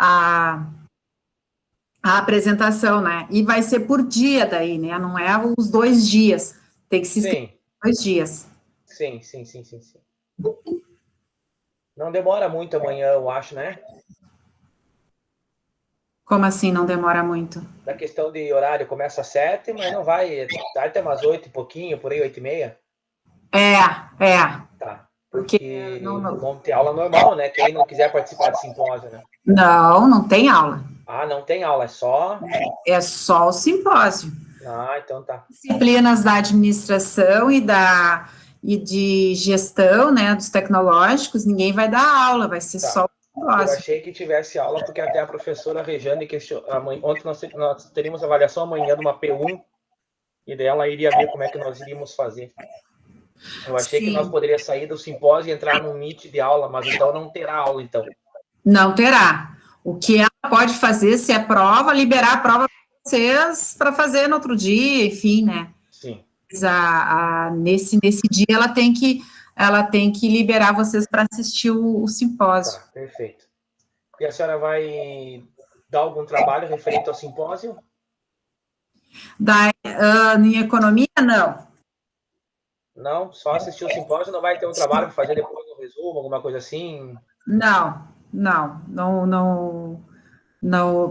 a, a apresentação, né? E vai ser por dia daí, né? Não é os 2 dias. Tem que se inscrever Sim, 2 dias. sim, sim, sim, sim, sim. Não demora muito amanhã, eu acho, né? Como assim não demora muito? Da questão de horário, começa às 7, mas não vai. Vai até umas 8 e pouquinho, por aí, 8 e meia. É. Tá. Porque Porque vamos ter aula normal, né? Quem não quiser participar de simpósio, né? não tem aula. Ah, não tem aula, é só. É só o simpósio. Ah, então tá. Disciplinas da administração e de gestão, né, dos tecnológicos, ninguém vai dar aula, vai ser só Tá. o Eu simpósio. achei que tivesse aula, porque até a professora Rejane questionou. Ontem nós teríamos avaliação amanhã de uma P1, e daí ela iria ver como é que nós iríamos fazer. Eu achei que nós Sim, poderíamos sair do simpósio e entrar no Meet de aula, mas então não terá aula, então. não terá. O que ela pode fazer, se é prova, liberar a prova para vocês para fazer no outro dia, enfim, né? Sim. Mas nesse dia ela tem que liberar vocês para assistir o simpósio. Tá, perfeito. E a senhora vai dar algum trabalho referente ao simpósio? Em economia, não. Não, só assistir o simpósio, não vai ter um trabalho para fazer depois um resumo, alguma coisa assim? Não,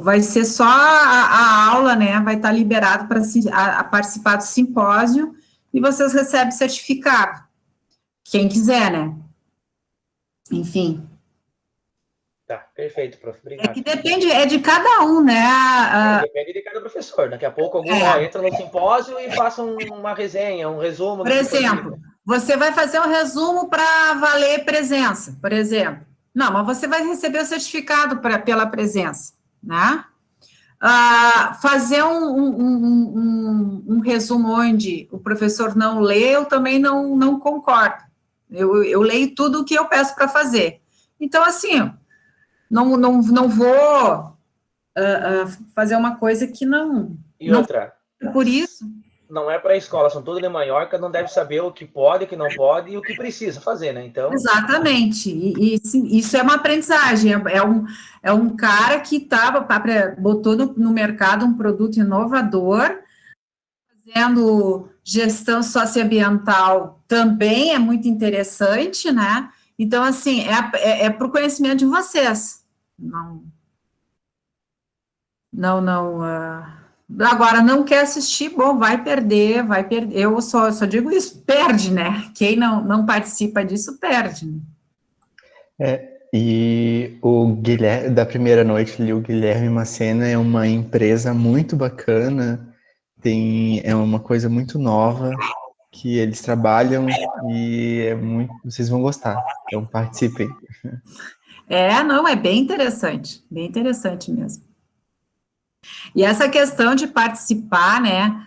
vai ser só a aula, né? Vai estar liberado para participar do simpósio e vocês recebem certificado. Quem quiser, né? Enfim. Tá, perfeito, prof. É que Obrigado. depende, é de cada um, né? É, depende de cada professor. Daqui a pouco algum É, entra no simpósio e faça uma resenha, um resumo por do que foi exemplo, dito. você vai fazer um resumo para valer presença, por exemplo. Não, mas você vai receber o certificado pela presença, né? Fazer um resumo onde o professor não lê, eu também não concordo. Eu leio tudo o que eu peço para fazer. Então, assim, não vou fazer uma coisa que E não outra, por isso. não é para a escola, são tudo de Maiorca, não deve saber o que pode, o que não pode e o que precisa fazer, né? Então, Exatamente, e sim, isso é uma aprendizagem, é um cara que botou no mercado um produto inovador, fazendo gestão socioambiental também é muito interessante, né? Então, assim, é para o conhecimento de vocês. Não. Agora, não quer assistir, bom, vai perder. Eu só digo isso, perde, né? Quem não participa disso, perde. Né? E o Guilherme, da primeira noite ali, o Guilherme Macena é uma empresa muito bacana, é uma coisa muito nova que eles trabalham e vocês vão gostar. Então participem. Não, é bem interessante mesmo. E essa questão de participar, né?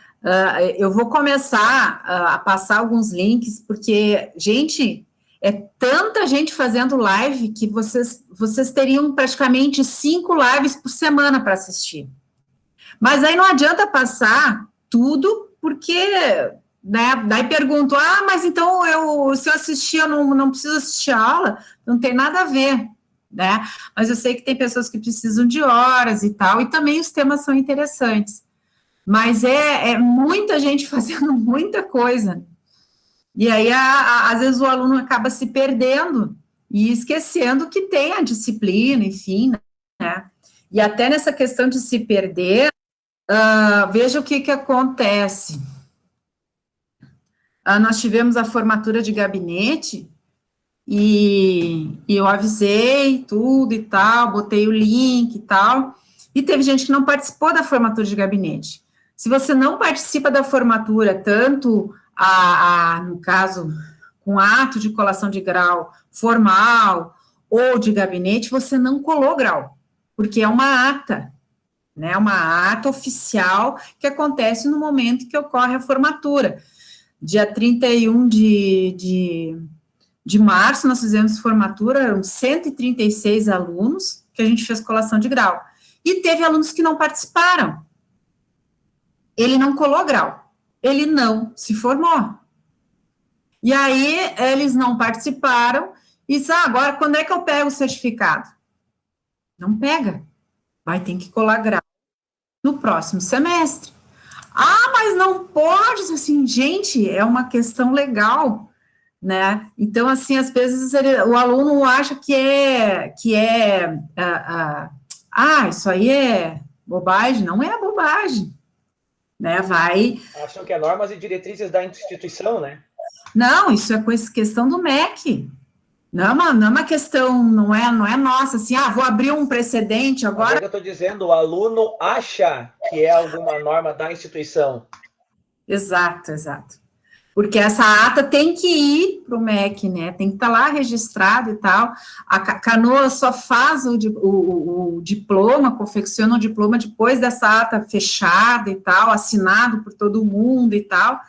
Eu vou começar a passar alguns links, porque, gente, é tanta gente fazendo live que vocês teriam praticamente 5 lives por semana para assistir. Mas aí não adianta passar tudo, porque, né, daí pergunto, mas então se eu assistir, eu não preciso assistir a aula? Não tem nada a ver, né? Mas eu sei que tem pessoas que precisam de horas e tal, e também os temas são interessantes. Mas é muita gente fazendo muita coisa. E aí, às vezes, o aluno acaba se perdendo e esquecendo que tem a disciplina, enfim, né? E até nessa questão de se perder, veja o que acontece. Nós tivemos a formatura de gabinete e eu avisei tudo e tal, botei o link e tal, e teve gente que não participou da formatura de gabinete. Se você não participa da formatura, tanto no caso, com ato de colação de grau formal ou de gabinete, você não colou grau, porque é uma ata, né, uma ata oficial que acontece no momento que ocorre a formatura. Dia 31 de março, nós fizemos formatura, eram 136 alunos, que a gente fez colação de grau. E teve alunos que não participaram. Ele não colou grau. Ele não se formou. E aí, eles não participaram, e disse, agora, quando é que eu pego o certificado? Não pega. vai ter que colar grau no próximo semestre. Ah, mas não pode, assim, gente, é uma questão legal, né? Então, assim, às vezes o aluno acha isso aí é bobagem, não é bobagem, né? Acham que é normas e diretrizes da instituição, né? Não, isso é questão do MEC. Não é uma questão, não é nossa, assim, vou abrir um precedente agora. Mas é que eu estou dizendo, o aluno acha que é alguma norma da instituição. Exato. Porque essa ata tem que ir para o MEC, né? Tem que estar lá registrado e tal. A Canoa só faz o diploma, confecciona o diploma depois dessa ata fechada e tal, assinado por todo mundo e tal.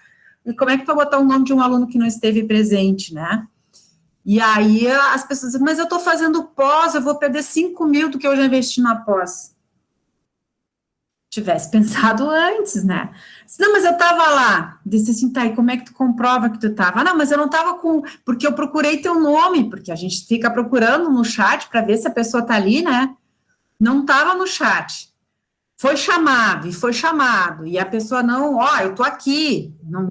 E como é que tu vai botar o nome de um aluno que não esteve presente, né? E aí as pessoas dizem, mas eu estou fazendo pós, eu vou perder 5 mil do que eu já investi na pós. Tivesse pensado antes, né? Não, mas eu estava lá. Disse assim, tá, e como é que tu comprova que tu estava? Não, mas eu não estava com... Porque eu procurei teu nome, porque a gente fica procurando no chat para ver se a pessoa está ali, né? Não estava no chat. Foi chamado, e a pessoa não, eu tô aqui, não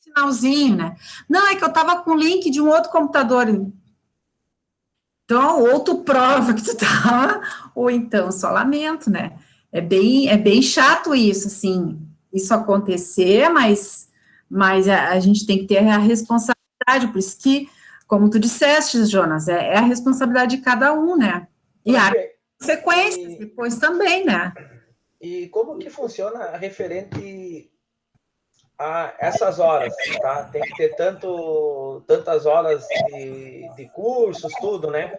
sinalzinho, né? Não, é que eu estava com o link de um outro computador. Então, ou tu prova que tu estava, ou então só lamento, né? É bem chato isso, assim, isso acontecer, mas a gente tem que ter a responsabilidade, por isso que, como tu disseste, Jonas, é a responsabilidade de cada um, né? E há consequências depois também, né? E como que funciona referente a essas horas, tá? Tem que ter tantas horas de cursos, tudo, né?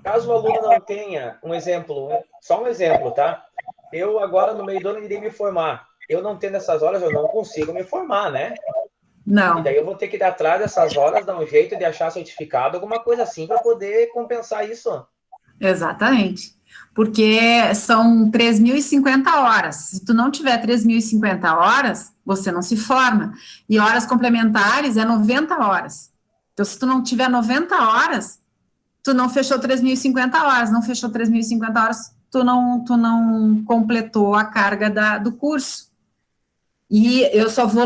Caso o aluno não tenha só um exemplo, tá? Eu agora no meio do ano irei me formar. Eu não tendo essas horas, eu não consigo me formar, né? Não. E daí eu vou ter que ir atrás dessas horas, dar um jeito de achar certificado, alguma coisa assim, para poder compensar isso. Exatamente. Porque são 3.050 horas. Se tu não tiver 3.050 horas, você não se forma. E horas complementares é 90 horas. Então, se tu não tiver 90 horas, tu não fechou 3.050 horas. Não fechou 3.050 horas, tu não completou a carga do curso. E eu só vou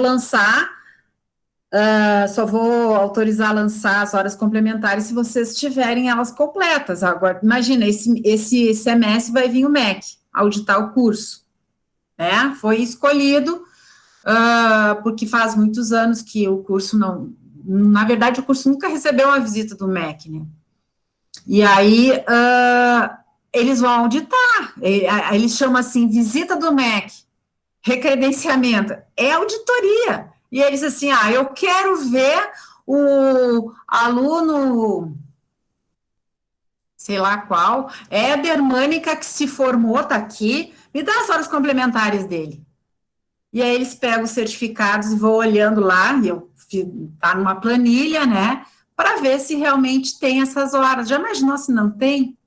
autorizar lançar as horas complementares se vocês tiverem elas completas. Agora, imagina, esse semestre vai vir o MEC auditar o curso, né? Foi escolhido porque faz muitos anos que o curso não... Na verdade, o curso nunca recebeu uma visita do MEC, né? E aí, eles vão auditar. Eles chamam assim, visita do MEC, recredenciamento. É auditoria. E eles assim, eu quero ver o aluno, sei lá qual, Éder Mânica, que se formou, tá aqui, me dá as horas complementares dele. E aí eles pegam os certificados e vão olhando lá, tá numa planilha, né, para ver se realmente tem essas horas. Já imaginou se não tem?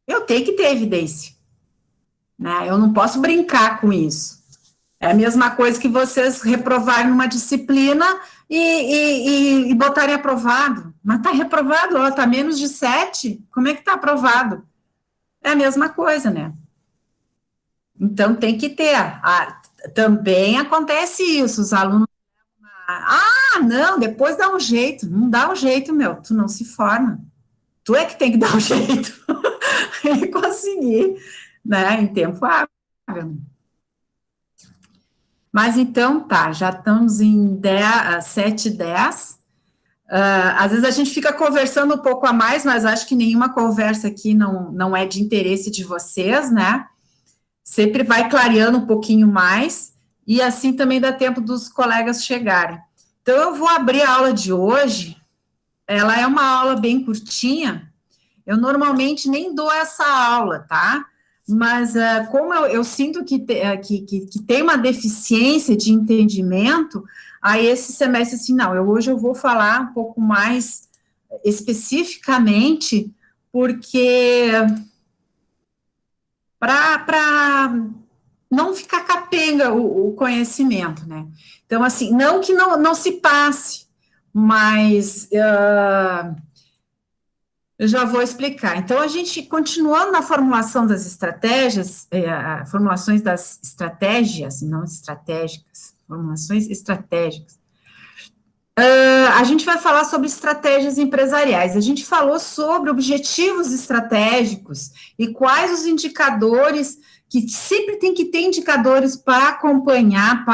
Eu tenho que ter evidência, né, eu não posso brincar com isso. É a mesma coisa que vocês reprovarem numa disciplina e botarem aprovado. Mas está reprovado, está menos de 7. Como é que está aprovado? É a mesma coisa, né? Então, tem que ter. Também acontece isso, os alunos... não, depois dá um jeito. Não dá um jeito, meu, tu não se forma. Tu é que tem que dar um jeito e conseguir, né, em tempo hábil. Mas então, tá, já estamos em 7h10. Às vezes a gente fica conversando um pouco a mais, mas acho que nenhuma conversa aqui não é de interesse de vocês, né? Sempre vai clareando um pouquinho mais, e assim também dá tempo dos colegas chegarem. Então, eu vou abrir a aula de hoje. Ela é uma aula bem curtinha. Eu normalmente nem dou essa aula, tá? Mas como eu sinto que tem uma deficiência de entendimento, aí esse semestre, assim, hoje eu vou falar um pouco mais especificamente, porque para não ficar capenga o conhecimento, né? Então, assim, não que não se passe, mas Eu já vou explicar. Então, a gente, continuando na formulação das estratégias, formulações das estratégias, não estratégicas, formulações estratégicas, a gente vai falar sobre estratégias empresariais. A gente falou sobre objetivos estratégicos e quais os indicadores, que sempre tem que ter indicadores para acompanhar,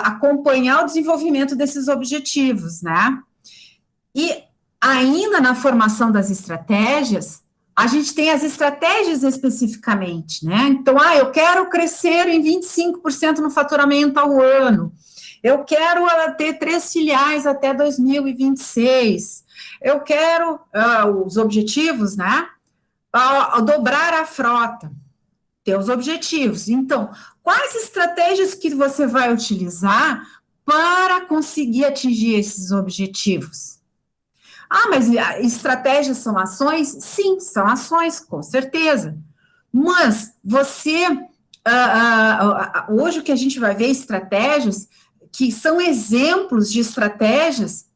acompanhar o desenvolvimento desses objetivos, né? E ainda na formação das estratégias, a gente tem as estratégias especificamente, né? Então, eu quero crescer em 25% no faturamento ao ano. Eu quero ter 3 filiais até 2026. Eu quero, os objetivos, né? Dobrar a frota, ter os objetivos. Então, quais estratégias que você vai utilizar para conseguir atingir esses objetivos? Mas estratégias são ações? Sim, são ações, com certeza. Mas você, hoje o que a gente vai ver estratégias que são exemplos de estratégias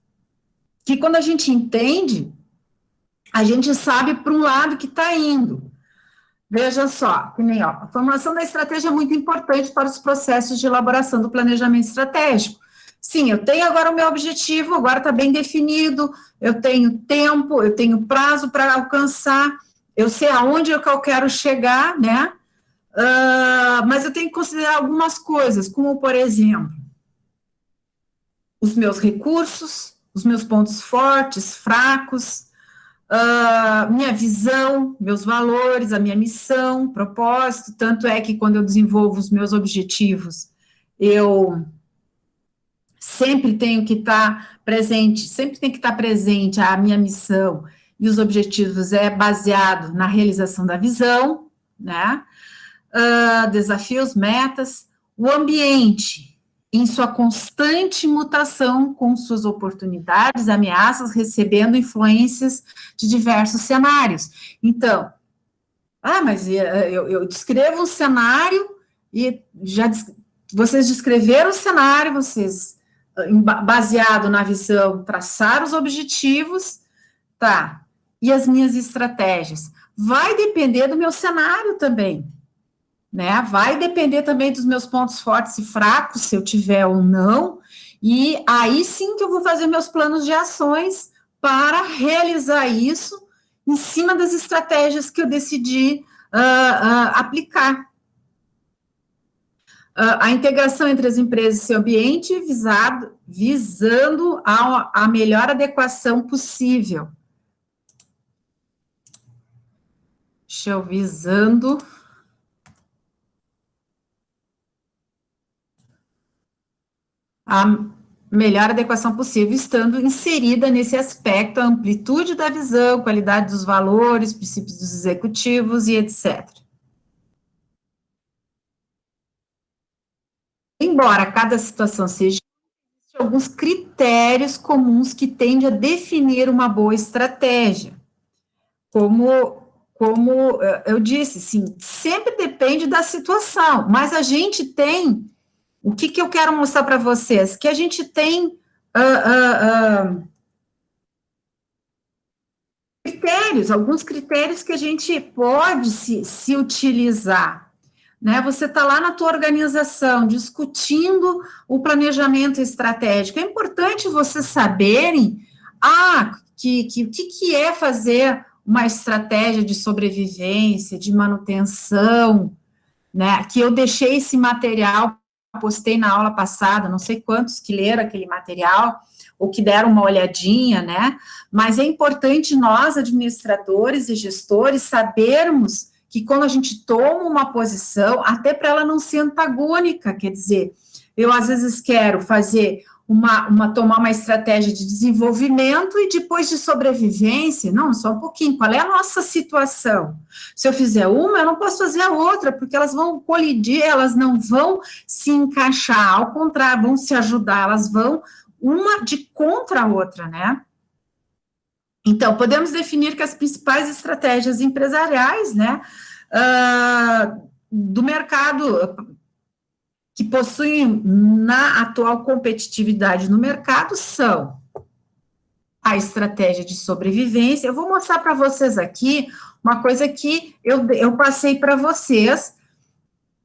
que quando a gente entende, a gente sabe para um lado que está indo. Veja só, que nem, a formulação da estratégia é muito importante para os processos de elaboração do planejamento estratégico. Sim, eu tenho agora o meu objetivo, agora está bem definido, eu tenho tempo, eu tenho prazo para alcançar, eu sei aonde eu quero chegar, né? Mas eu tenho que considerar algumas coisas, como, por exemplo, os meus recursos, os meus pontos fortes, fracos, minha visão, meus valores, a minha missão, propósito. Tanto é que quando eu desenvolvo os meus objetivos, eu sempre tenho que estar presente a minha missão e os objetivos é baseado na realização da visão, né? Desafios, metas, o ambiente em sua constante mutação com suas oportunidades, ameaças, recebendo influências de diversos cenários. Então, mas eu descrevo um cenário e vocês descreveram o cenário, vocês, baseado na visão, traçaram os objetivos, tá, e as minhas estratégias? Vai depender do meu cenário também, né? Vai depender também dos meus pontos fortes e fracos, se eu tiver ou não, e aí sim que eu vou fazer meus planos de ações para realizar isso em cima das estratégias que eu decidi aplicar. A integração entre as empresas e seu ambiente visando a melhor adequação possível. Visando a melhor adequação possível, estando inserida nesse aspecto a amplitude da visão, qualidade dos valores, princípios dos executivos e etc. Embora cada situação seja, existem alguns critérios comuns que tendem a definir uma boa estratégia. Como eu disse, sim, sempre depende da situação, mas a gente tem. O que eu quero mostrar para vocês? Que a gente tem critérios, alguns critérios que a gente pode se utilizar, né? Você está lá na tua organização, discutindo o planejamento estratégico, é importante vocês saberem, que é fazer uma estratégia de sobrevivência, de manutenção, né? Que eu deixei esse material, postei na aula passada, não sei quantos que leram aquele material, ou que deram uma olhadinha, né? Mas é importante nós, administradores e gestores, sabermos que quando a gente toma uma posição, até para ela não ser antagônica, quer dizer, eu às vezes quero fazer tomar uma estratégia de desenvolvimento e depois de sobrevivência, não, só um pouquinho, qual é a nossa situação? Se eu fizer uma, eu não posso fazer a outra, porque elas vão colidir, elas não vão se encaixar, ao contrário, vão se ajudar, elas vão uma de contra a outra, né? Então, podemos definir que as principais estratégias empresariais, né, do mercado, que possuem na atual competitividade no mercado, são a estratégia de sobrevivência. Eu vou mostrar para vocês aqui uma coisa que eu passei para vocês,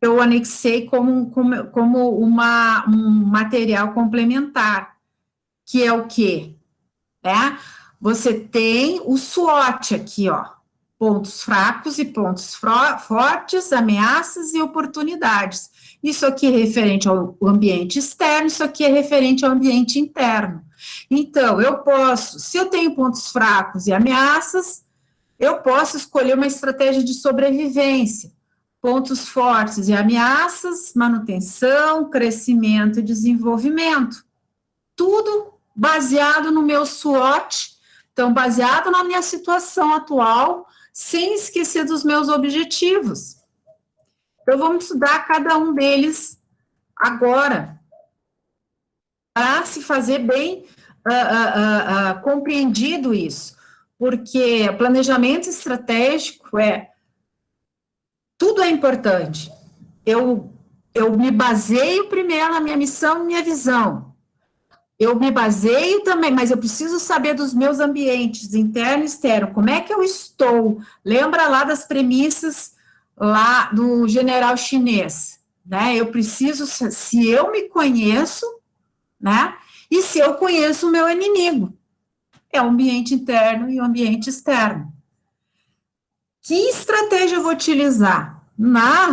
eu anexei como um material complementar, que é o quê? Você tem o SWOT aqui, ó, pontos fracos e pontos fortes, ameaças e oportunidades. Isso aqui é referente ao ambiente externo, isso aqui é referente ao ambiente interno. Então, se eu tenho pontos fracos e ameaças, eu posso escolher uma estratégia de sobrevivência. Pontos fortes e ameaças, manutenção, crescimento e desenvolvimento. Tudo baseado no meu SWOT, então, baseado na minha situação atual, sem esquecer dos meus objetivos. Então, vamos estudar cada um deles agora, para se fazer bem compreendido isso, porque planejamento estratégico tudo é importante. Eu me baseio primeiro na minha missão e minha visão. Eu me baseio também, mas eu preciso saber dos meus ambientes, interno e externo, como é que eu estou? Lembra lá das premissas lá do general chinês, né? Eu preciso, se eu me conheço, né? E se eu conheço o meu inimigo, é o ambiente interno e o ambiente externo. Que estratégia eu vou utilizar? Na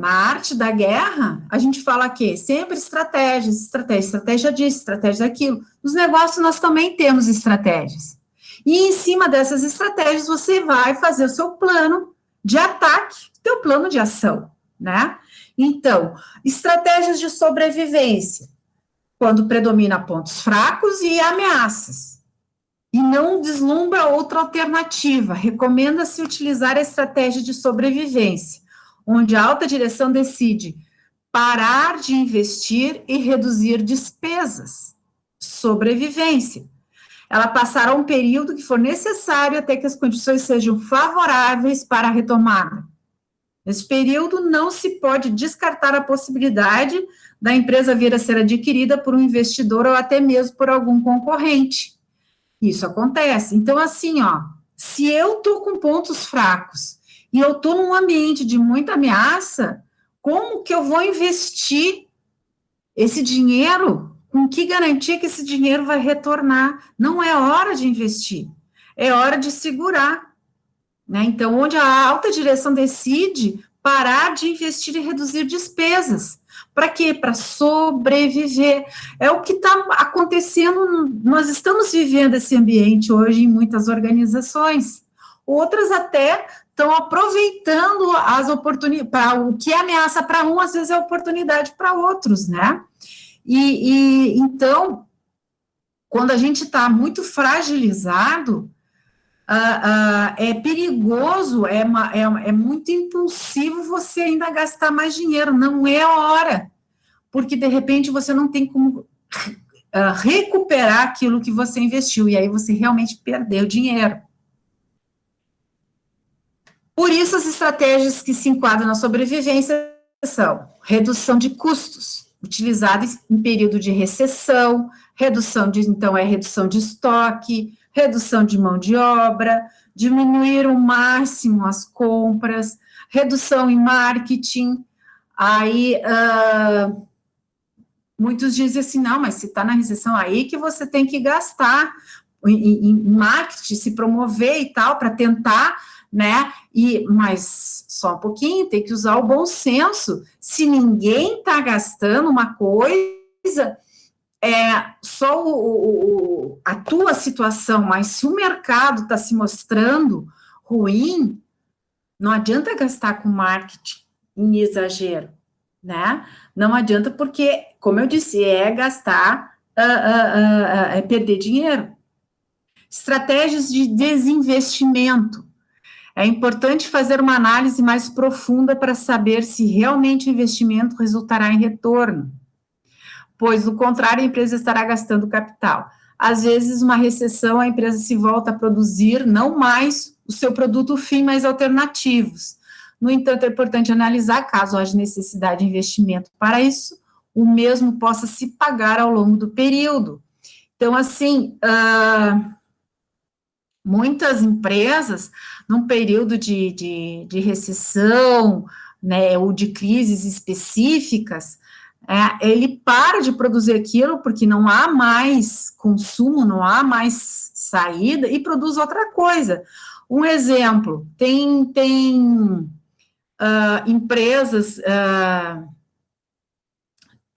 arte da guerra, a gente fala que sempre estratégia disso, estratégia daquilo. Nos negócios, nós também temos estratégias. E em cima dessas estratégias, você vai fazer o seu plano de ataque, seu plano de ação, né? Então, estratégias de sobrevivência, quando predomina pontos fracos e ameaças. E não deslumbra outra alternativa. Recomenda-se utilizar a estratégia de sobrevivência, onde a alta direção decide parar de investir e reduzir despesas. Sobrevivência. Ela passará um período que for necessário até que as condições sejam favoráveis para a retomada. Nesse período, não se pode descartar a possibilidade da empresa vir a ser adquirida por um investidor ou até mesmo por algum concorrente. Isso acontece. Então, assim, ó, se eu estou com pontos fracos e eu estou num ambiente de muita ameaça, como que eu vou investir esse dinheiro? Com que garantia que esse dinheiro vai retornar? Não é hora de investir, é hora de segurar, né? Então, onde a alta direção decide parar de investir e reduzir despesas. Para quê? Para sobreviver. É o que está acontecendo, nós estamos vivendo esse ambiente hoje em muitas organizações. Outras até estão aproveitando as oportunidades, o que é ameaça para um, às vezes é oportunidade para outros, né? Então, quando a gente está muito fragilizado, é perigoso, é muito impulsivo você ainda gastar mais dinheiro, não é hora, porque de repente você não tem como recuperar aquilo que você investiu, e aí você realmente perdeu dinheiro. Por isso, as estratégias que se enquadram na sobrevivência são redução de custos, utilizadas em período de recessão, redução de estoque, redução de mão de obra, diminuir ao máximo as compras, redução em marketing. Aí, muitos dizem assim, não, mas se está na recessão, aí que você tem que gastar em marketing, se promover e tal, para tentar, né, mas só um pouquinho, tem que usar o bom senso. Se ninguém está gastando uma coisa, só a tua situação, mas se o mercado está se mostrando ruim, não adianta gastar com marketing em exagero, né? Não adianta porque, como eu disse, gastar, é perder dinheiro. Estratégias de desinvestimento. É importante fazer uma análise mais profunda para saber se realmente o investimento resultará em retorno, pois, do contrário, a empresa estará gastando capital. Às vezes, uma recessão, a empresa se volta a produzir não mais o seu produto fim, mas alternativos. No entanto, é importante analisar, caso haja necessidade de investimento para isso, o mesmo possa se pagar ao longo do período. Então, assim, muitas empresas, num período de recessão, né, ou de crises específicas, ele para de produzir aquilo porque não há mais consumo, não há mais saída, e produz outra coisa. Um exemplo, tem empresas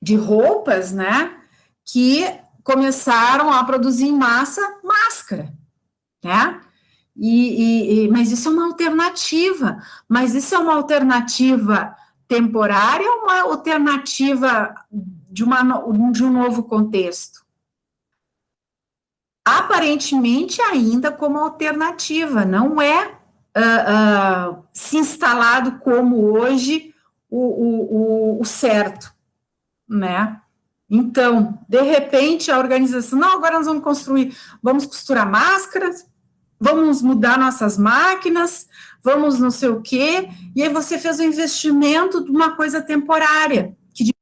de roupas, né, que começaram a produzir em massa máscara, né? Mas isso é uma alternativa. Mas isso é uma alternativa temporária ou uma alternativa de um novo contexto? Aparentemente, ainda como alternativa, não é se instalado como hoje o certo, né? Então, de repente, a organização, não, agora nós vamos costurar máscaras, vamos mudar nossas máquinas, vamos não sei o quê, e aí você fez um investimento de uma coisa temporária, que de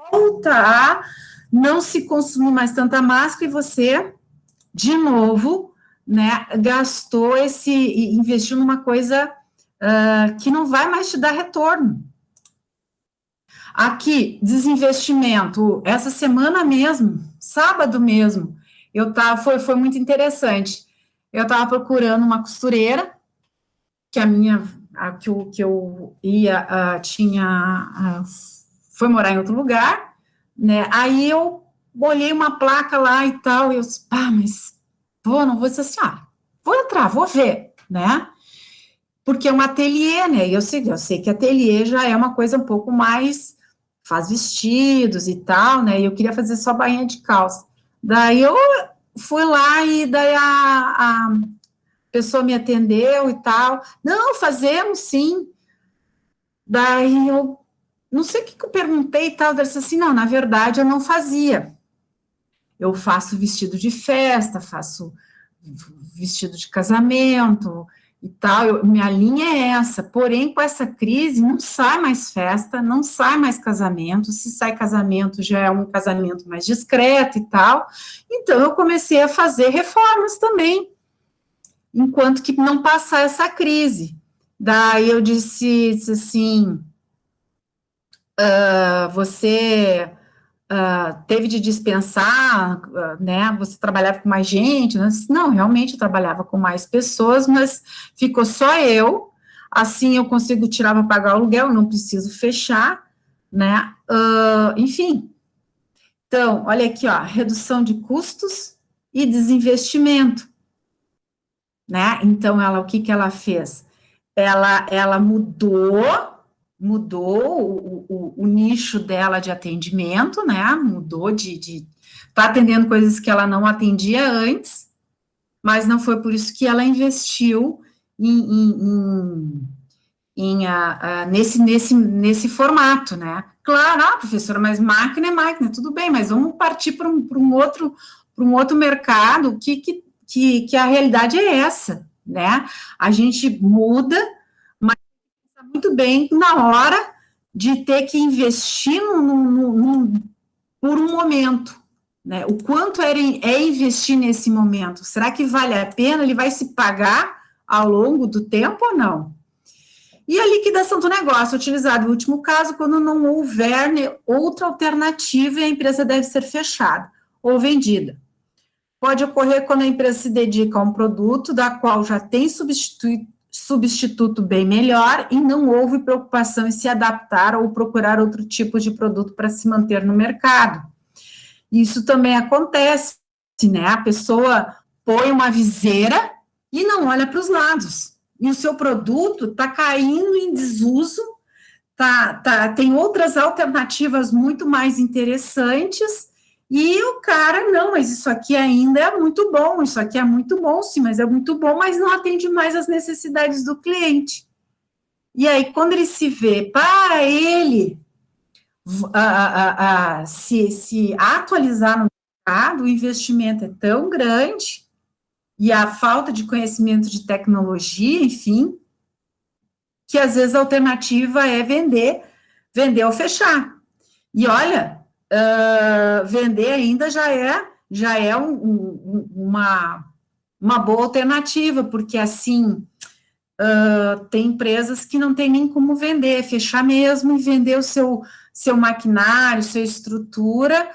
volta a não se consumir mais tanta máscara, e você, de novo, né, investiu numa coisa que não vai mais te dar retorno. Aqui, desinvestimento, essa semana mesmo, sábado mesmo, foi muito interessante. Eu estava procurando uma costureira, que que eu ia, foi morar em outro lugar, né, aí eu olhei uma placa lá e tal, e eu disse, mas não vou dizer assim, vou entrar, vou ver, né, porque é um ateliê, né, e eu sei que ateliê já é uma coisa um pouco mais, faz vestidos e tal, né, e eu queria fazer só bainha de calça, daí eu fui lá e daí a pessoa me atendeu e tal, não, fazemos sim, daí eu, não sei o que eu perguntei e tal, ela disse assim, não, na verdade eu não fazia, eu faço vestido de festa, faço vestido de casamento e tal, minha linha é essa, porém com essa crise não sai mais festa, não sai mais casamento, se sai casamento já é um casamento mais discreto e tal, então eu comecei a fazer reformas também, enquanto que não passar essa crise. Daí eu disse assim, você teve de dispensar, né, você trabalhava com mais gente, né? Não, realmente eu trabalhava com mais pessoas, mas ficou só eu, assim eu consigo tirar para pagar o aluguel, não preciso fechar, né, enfim. Então, olha aqui, ó, redução de custos e desinvestimento, né, então o que ela fez? Ela mudou o nicho dela de atendimento, né, mudou tá atendendo coisas que ela não atendia antes, mas não foi por isso que ela investiu nesse formato, né, claro, professora, mas máquina é máquina, tudo bem, mas vamos partir para um outro mercado que a realidade é essa, né, a gente muda, mas muito bem na hora de ter que investir por um momento, né, o quanto é investir nesse momento, será que vale a pena, ele vai se pagar ao longo do tempo ou não? E a liquidação do negócio, utilizado no último caso, quando não houver outra alternativa e a empresa deve ser fechada ou vendida. Pode ocorrer quando a empresa se dedica a um produto da qual já tem substituto bem melhor e não houve preocupação em se adaptar ou procurar outro tipo de produto para se manter no mercado. Isso também acontece, né? A pessoa põe uma viseira e não olha para os lados. E o seu produto está caindo em desuso, tem outras alternativas muito mais interessantes, e o cara, não, mas isso aqui ainda é muito bom, isso aqui é muito bom, sim, mas é muito bom, mas não atende mais às necessidades do cliente. E aí, quando ele se vê, para ele se atualizar no mercado, o investimento é tão grande, e a falta de conhecimento de tecnologia, enfim, que às vezes a alternativa é vender ou fechar. E olha, vender ainda já é já é uma boa alternativa, porque assim, tem empresas que não tem nem como vender, fechar mesmo e vender o seu maquinário, sua estrutura,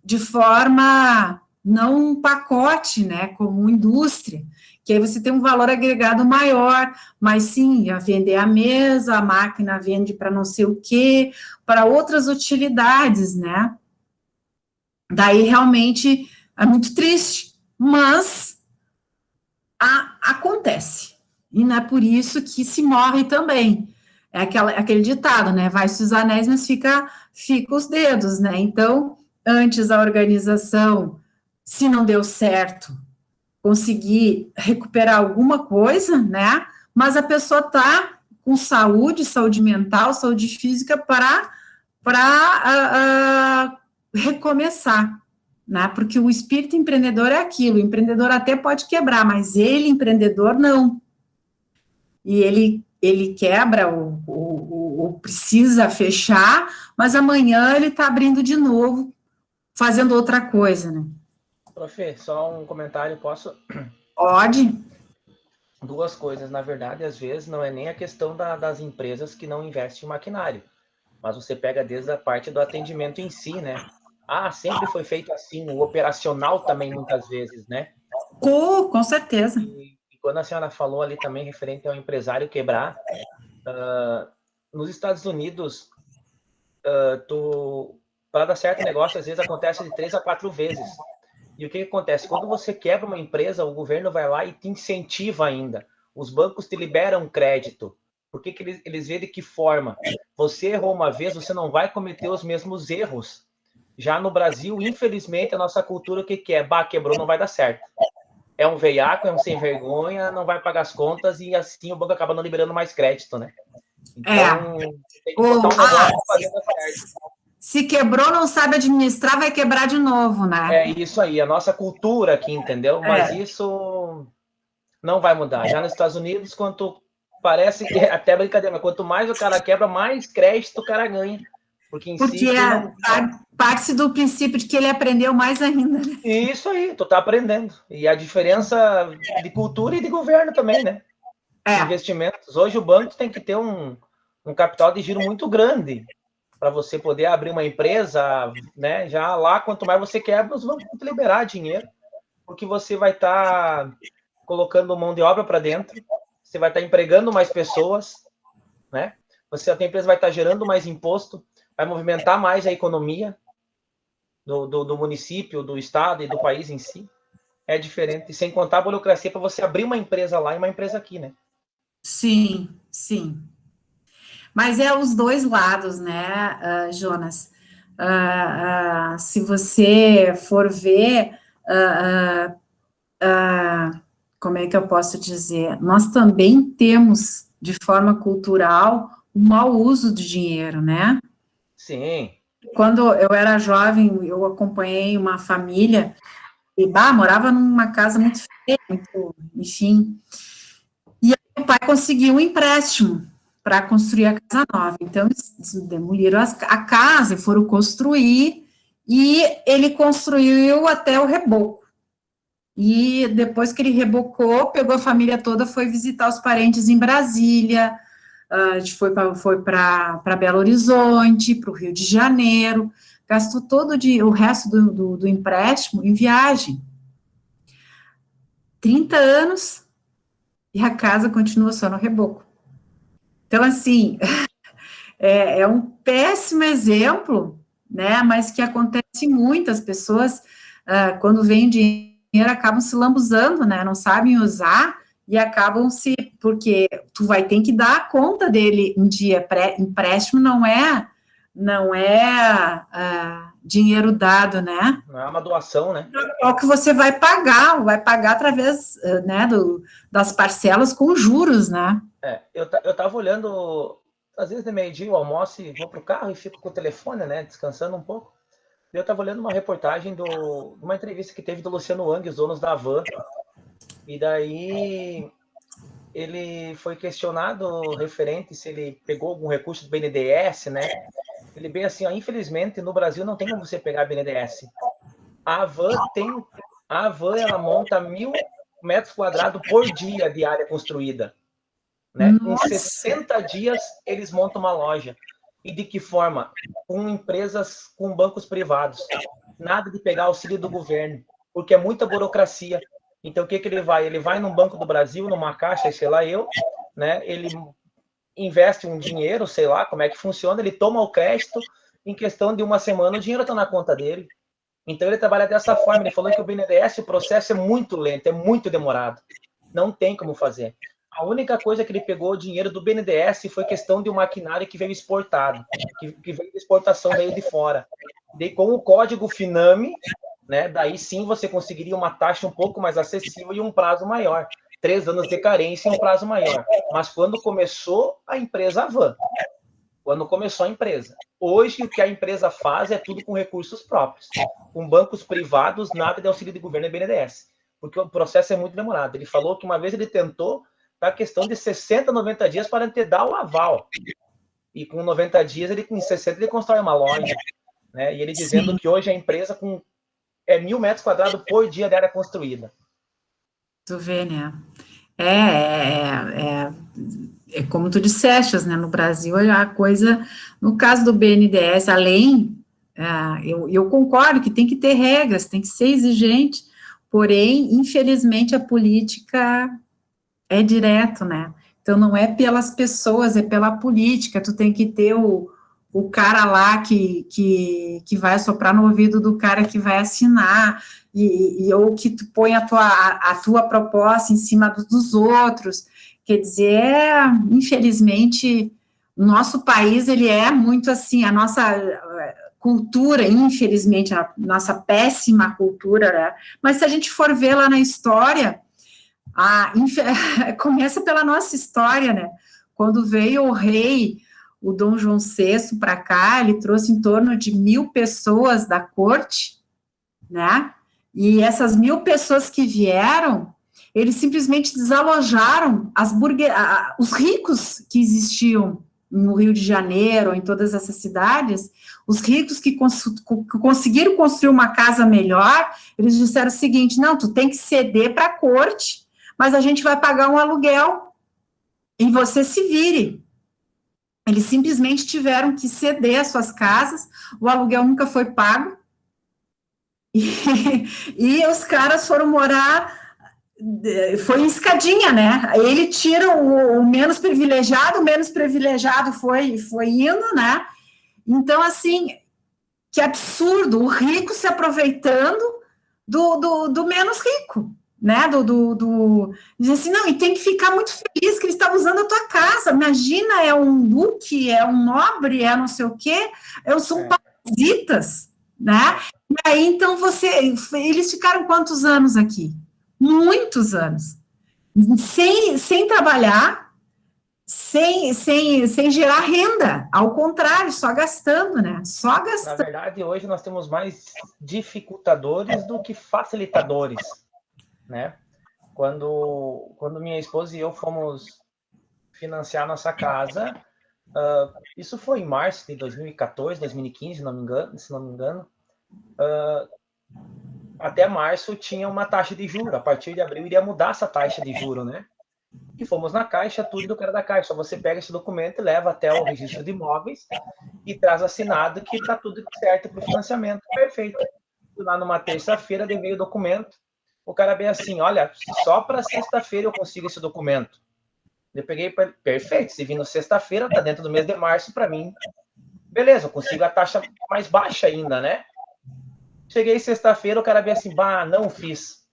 de forma, não um pacote, né, como indústria, que aí você tem um valor agregado maior, mas sim, a vender a mesa, a máquina vende para não sei o quê, para outras utilidades, né? Daí realmente é muito triste, mas acontece. E não é por isso que se morre também. É aquele ditado, né? Vai-se os anéis, mas fica os dedos, né? Então, antes a organização, se não deu certo, conseguir recuperar alguma coisa, né? Mas a pessoa está com saúde mental, saúde física para recomeçar, né? Porque o espírito empreendedor é aquilo, o empreendedor até pode quebrar, mas ele, empreendedor, não. E ele quebra ou precisa fechar, mas amanhã ele está abrindo de novo, fazendo outra coisa, né? Prof, só um comentário, posso? Pode. Duas coisas, na verdade, às vezes não é nem a questão das empresas que não investem em maquinário, mas você pega desde a parte do atendimento em si, né? Ah, sempre foi feito assim, o operacional também muitas vezes, né? Com certeza. E quando a senhora falou ali também referente ao empresário quebrar, nos Estados Unidos, para dar certo negócio, às vezes acontece de 3 a 4 vezes. E o que acontece? Quando você quebra uma empresa, o governo vai lá e te incentiva ainda. Os bancos te liberam crédito. Por que eles veem de que forma? Você errou uma vez, você não vai cometer os mesmos erros. Já no Brasil, infelizmente, a nossa cultura, o que é? Bah, quebrou, não vai dar certo. É um veiaco, é um sem vergonha, não vai pagar as contas e assim o banco acaba não liberando mais crédito, né? Então, tem que botar um negócio fazendo certo. Se quebrou, não sabe administrar, vai quebrar de novo, né? É isso aí, a nossa cultura aqui, entendeu? Mas isso não vai mudar. Já nos Estados Unidos, quanto parece que até brincadeira, mas quanto mais o cara quebra, mais crédito o cara ganha. Porque em si, quem não. Parte do princípio de que ele aprendeu mais ainda, né? Isso aí, tu tá aprendendo. E a diferença de cultura e de governo também, né? Investimentos. Hoje o banco tem que ter um capital de giro muito grande para você poder abrir uma empresa, né? Já lá, quanto mais você quebra, os bancos vão te liberar dinheiro, porque você vai estar colocando mão de obra para dentro, você vai estar empregando mais pessoas, né? A empresa vai estar gerando mais imposto, vai movimentar mais a economia do município, do estado e do país em si. É diferente, sem contar a burocracia para você abrir uma empresa lá e uma empresa aqui, né? Sim, sim. Mas é os dois lados, né, Jonas? Se você for ver, como é que eu posso dizer? Nós também temos, de forma cultural, um mau uso do dinheiro, né? Sim. Quando eu era jovem, eu acompanhei uma família e morava numa casa muito feia, muito, enfim. E aí o pai conseguiu um empréstimo para construir a casa nova. Então, eles demoliram a casa e foram construir, e ele construiu até o reboco. E depois que ele rebocou, pegou a família toda, foi visitar os parentes em Brasília, a gente foi para Belo Horizonte, para o Rio de Janeiro, gastou todo o resto do empréstimo em viagem. 30 anos, e a casa continua só no reboco. Então, assim, é um péssimo exemplo, né, mas que acontece muito, as pessoas, quando vem dinheiro, acabam se lambuzando, né, não sabem usar, e acabam porque tu vai ter que dar conta dele um dia, empréstimo não é dinheiro dado, né? Não é uma doação, né? É o que você vai pagar através, né, das parcelas com juros, né? Eu tava olhando, às vezes de meio-dia eu almoço e vou pro carro e fico com o telefone, né, descansando um pouco. Eu tava olhando uma reportagem uma entrevista que teve do Luciano Hang, os donos da Van. E daí ele foi questionado referente se ele pegou algum recurso do BNDES, né? Ele bem assim, ó, infelizmente, no Brasil não tem como você pegar a BNDES. A Havan, ela monta 1.000 metros quadrados por dia de área construída. Né? Em 60 dias, eles montam uma loja. E de que forma? Com empresas, com bancos privados. Nada de pegar auxílio do governo, porque é muita burocracia. Então, o que ele vai? Ele vai num Banco do Brasil, numa caixa, sei lá eu, né? Ele investe um dinheiro, sei lá como é que funciona, ele toma o crédito, em questão de uma semana o dinheiro está na conta dele. Então, ele trabalha dessa forma. Ele falou que o BNDES, o processo é muito lento, é muito demorado. Não tem como fazer. A única coisa que ele pegou o dinheiro do BNDES foi questão de um maquinário que veio exportado, que veio de exportação, veio de fora. Daí, com o código FINAME, né, daí sim você conseguiria uma taxa um pouco mais acessível e um prazo maior. 3 anos de carência e um prazo maior. Mas quando começou a empresa Havan, quando começou a empresa. Hoje, o que a empresa faz é tudo com recursos próprios. Com bancos privados, nada de auxílio de governo e BNDES. Porque o processo é muito demorado. Ele falou que uma vez ele tentou, tá questão de 60, 90 dias para te dar o aval. E com 90 dias, em 60, ele constrói uma loja. Né? E ele dizendo que hoje a empresa é 1.000 metros quadrados por dia de área construída. Tu vê, né? É como tu disseste, né? No Brasil, a coisa, no caso do BNDES, além, eu concordo que tem que ter regras, tem que ser exigente, porém, infelizmente, a política é direto, né? Então, não é pelas pessoas, é pela política. Tu tem que ter o cara lá que vai soprar no ouvido do cara que vai assinar, ou que tu põe a tua proposta em cima dos outros. Quer dizer, infelizmente, o nosso país, ele é muito assim, a nossa cultura, infelizmente, a nossa péssima cultura, né? Mas se a gente for ver lá na história, começa pela nossa história, né? Quando veio o rei, o Dom João VI, para cá, ele trouxe em torno de 1.000 pessoas da corte, né? E essas 1.000 pessoas que vieram, eles simplesmente desalojaram os ricos que existiam no Rio de Janeiro, em todas essas cidades, os ricos que conseguiram construir uma casa melhor, eles disseram o seguinte: não, tu tem que ceder para a corte, mas a gente vai pagar um aluguel e você se vire. Eles simplesmente tiveram que ceder as suas casas, o aluguel nunca foi pago, e os caras foram morar, foi em escadinha, né? Ele tira o menos privilegiado foi indo, né? Então, assim, que absurdo, o rico se aproveitando do menos rico, né? Diz assim, não, e tem que ficar muito feliz que eles estão usando a tua casa. Imagina, é um duque, é um nobre, é não sei o quê, são parasitas, né? E aí, então, eles ficaram quantos anos aqui? Muitos anos. Sem trabalhar, sem gerar renda, ao contrário, só gastando, né? Só gastando. Na verdade, hoje nós temos mais dificultadores do que facilitadores, né? Quando minha esposa e eu fomos financiar nossa casa, isso foi em março de 2014, 2015, se não me engano, até março tinha uma taxa de juro, a partir de abril iria mudar essa taxa de juro, né? E fomos na caixa, tudo do cara da caixa, só você pega esse documento e leva até o registro de imóveis e traz assinado que está tudo certo para o financiamento, perfeito. Lá numa terça-feira, veio o documento, o cara veio assim, olha, só para sexta-feira eu consigo esse documento. Eu peguei para ele, perfeito, se vindo sexta-feira, tá dentro do mês de março, para mim, beleza, eu consigo a taxa mais baixa ainda, né? Cheguei sexta-feira, o cara veio assim, não fiz.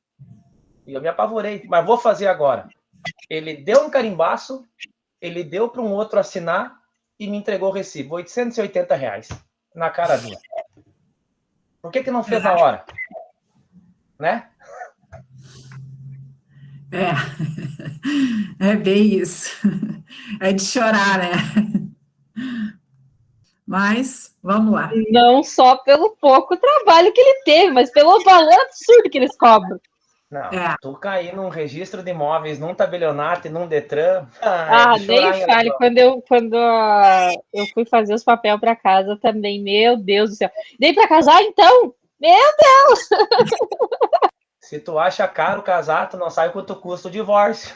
E eu me apavorei, mas vou fazer agora. Ele deu um carimbaço, ele deu para um outro assinar e me entregou o recibo, R$880 na cara dura. Por que não fez na hora? Né? É bem isso. É de chorar, né? Mas, vamos lá. Não só pelo pouco trabalho que ele teve, mas pelo valor absurdo que eles cobram. Não, tu cair num registro de imóveis, num tabelionato e num Detran, nem fale. Quando eu fui fazer os papéis para casa também, meu Deus do céu. Dei para casar, então? Meu Deus! Se tu acha caro casar, tu não sabe quanto custa o divórcio.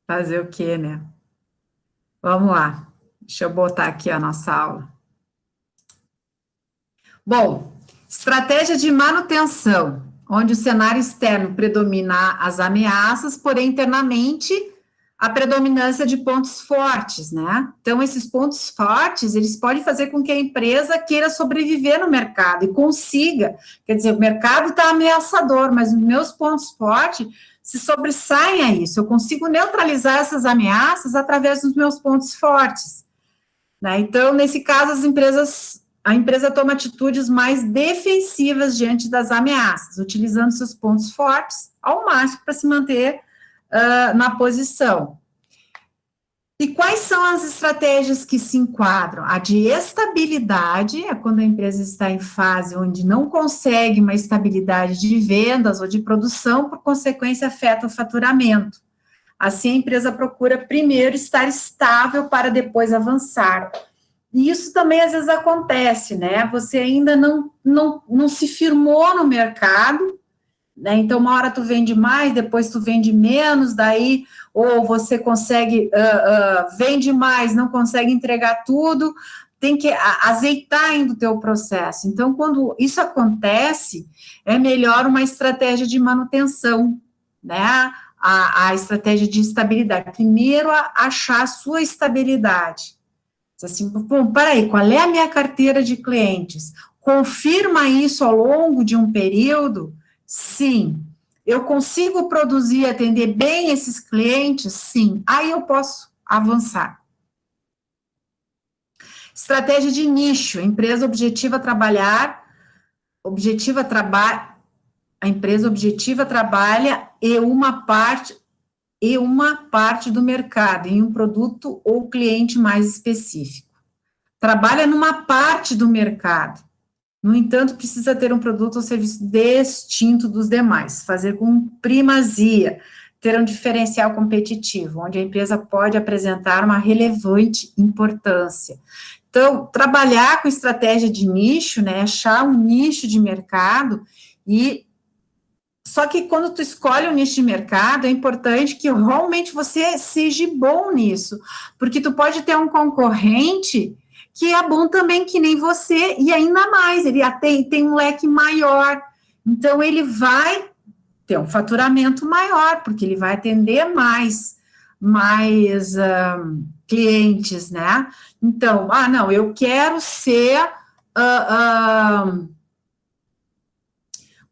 Fazer o quê, né? Vamos lá. Deixa eu botar aqui a nossa aula. Bom, estratégia de manutenção, onde o cenário externo predomina as ameaças, porém internamente a predominância de pontos fortes, né? Então, esses pontos fortes, eles podem fazer com que a empresa queira sobreviver no mercado e consiga. Quer dizer, o mercado está ameaçador, mas os meus pontos fortes se sobressaem a isso. Eu consigo neutralizar essas ameaças através dos meus pontos fortes, né? Então, nesse caso, a empresa toma atitudes mais defensivas diante das ameaças, utilizando seus pontos fortes ao máximo para se manter na posição. E quais são as estratégias que se enquadram? A de estabilidade, é quando a empresa está em fase onde não consegue uma estabilidade de vendas ou de produção, por consequência, afeta o faturamento. Assim, a empresa procura primeiro estar estável para depois avançar. E isso também às vezes acontece, né? Você ainda não se firmou no mercado, né? Então, uma hora tu vende mais, depois tu vende menos, daí, ou você consegue, vende mais, não consegue entregar tudo, tem que azeitar ainda o teu processo. Então, quando isso acontece, é melhor uma estratégia de manutenção, né? A estratégia de estabilidade. Primeiro, achar a sua estabilidade. Assim, bom, peraí, qual é a minha carteira de clientes? Confirma isso ao longo de um período? Sim. Eu consigo produzir e atender bem esses clientes? Sim. Aí eu posso avançar. Estratégia de nicho. A empresa objetiva trabalha e uma parte do mercado, em um produto ou cliente mais específico. Trabalha numa parte do mercado. No entanto, precisa ter um produto ou serviço distinto dos demais, fazer com primazia, ter um diferencial competitivo, onde a empresa pode apresentar uma relevante importância. Então, trabalhar com estratégia de nicho, né, achar um nicho de mercado só que quando tu escolhe um nicho de mercado, é importante que realmente você seja bom nisso, porque tu pode ter um concorrente que é bom também que nem você, e ainda mais, ele tem um leque maior, então ele vai ter um faturamento maior, porque ele vai atender mais clientes, né? Então, não, eu quero ser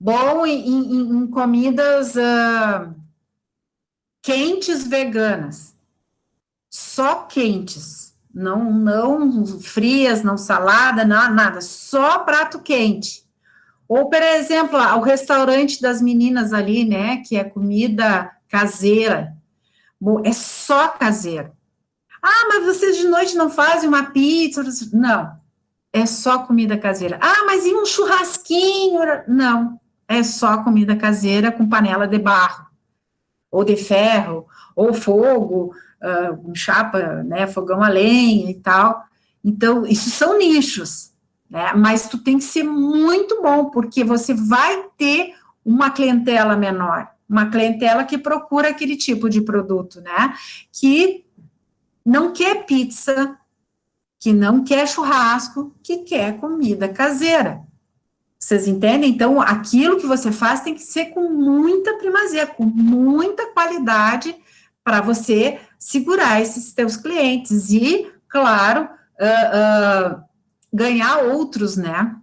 bom em comidas quentes veganas, só quentes, não frias, não salada, nada, só prato quente. Ou, por exemplo, o restaurante das meninas ali, né, que é comida caseira, é só caseiro. Mas vocês de noite não fazem uma pizza? Não, é só comida caseira. Mas e um churrasquinho? Não, é só comida caseira com panela de barro, ou de ferro, ou fogo, chapa, né, fogão a lenha e tal. Então, isso são nichos, né, mas tu tem que ser muito bom, porque você vai ter uma clientela menor, uma clientela que procura aquele tipo de produto, né, que não quer pizza, que não quer churrasco, que quer comida caseira. Vocês entendem? Então, aquilo que você faz tem que ser com muita primazia, com muita qualidade, para você segurar esses teus clientes e, claro, ganhar outros, né?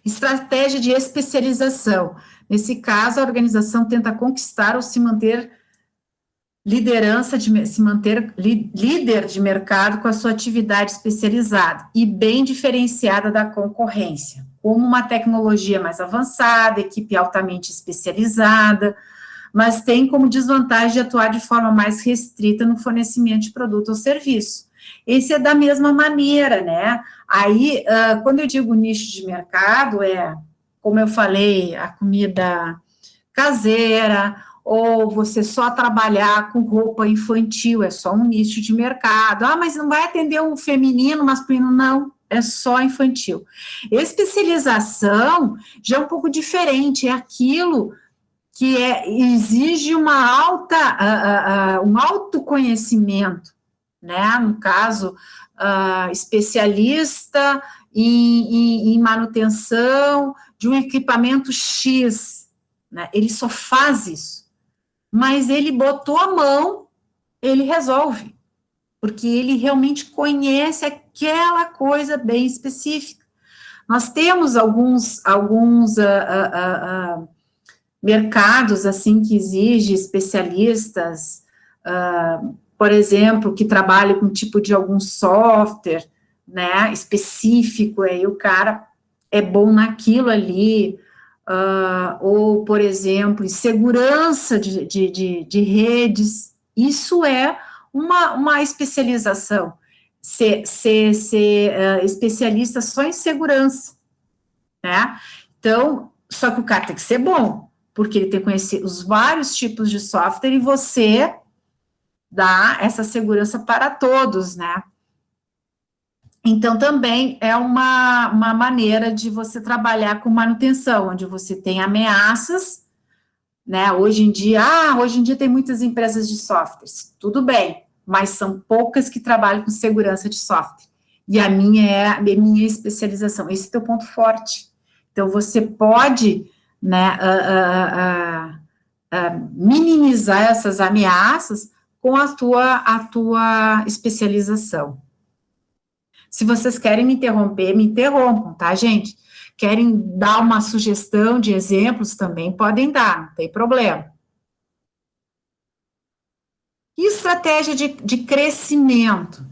Estratégia de especialização. Nesse caso, a organização tenta conquistar ou se manter líder de mercado com a sua atividade especializada e bem diferenciada da concorrência, como uma tecnologia mais avançada, equipe altamente especializada, mas tem como desvantagem de atuar de forma mais restrita no fornecimento de produto ou serviço. Esse é da mesma maneira, né? Aí, quando eu digo nicho de mercado, como eu falei, a comida caseira, ou você só trabalhar com roupa infantil, é só um nicho de mercado. Ah, mas não vai atender o feminino, masculino, não, é só infantil. Especialização já é um pouco diferente, é aquilo que exige um autoconhecimento, né? No caso, especialista em manutenção de um equipamento X, né? Ele só faz isso, mas ele botou a mão, ele resolve, porque ele realmente conhece aquela coisa bem específica. Nós temos alguns mercados, assim, que exigem especialistas, por exemplo, que trabalham com tipo de algum software, né, específico, aí o cara é bom naquilo ali, ou, por exemplo, em segurança de redes, isso é uma especialização, ser especialista só em segurança, né, então, só que o cara tem que ser bom, porque ele tem que conhecer os vários tipos de software e você dá essa segurança para todos, né? Então, também é uma maneira de você trabalhar com manutenção, onde você tem ameaças, né? Hoje em dia tem muitas empresas de softwares, tudo bem, mas são poucas que trabalham com segurança de software. E a minha é a minha especialização, esse é o teu ponto forte. Então, você pode, né, minimizar essas ameaças com a tua especialização. Se vocês querem me interromper, me interrompam, tá, gente? Querem dar uma sugestão de exemplos, também podem dar, não tem problema. E estratégia de crescimento?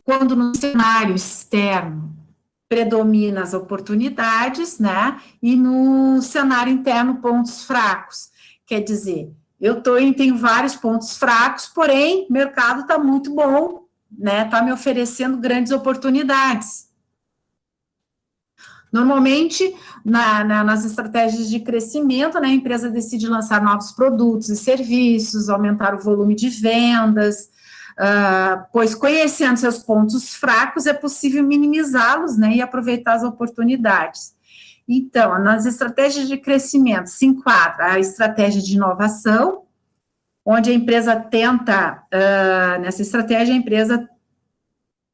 Quando no cenário externo predomina as oportunidades, né, e no cenário interno pontos fracos. Quer dizer, tenho vários pontos fracos, porém, o mercado está muito bom, né, está me oferecendo grandes oportunidades. Normalmente, nas estratégias de crescimento, né, a empresa decide lançar novos produtos e serviços, aumentar o volume de vendas, pois conhecendo seus pontos fracos, é possível minimizá-los, né, e aproveitar as oportunidades. Então, nas estratégias de crescimento se enquadra a estratégia de inovação, onde a empresa nessa estratégia, a empresa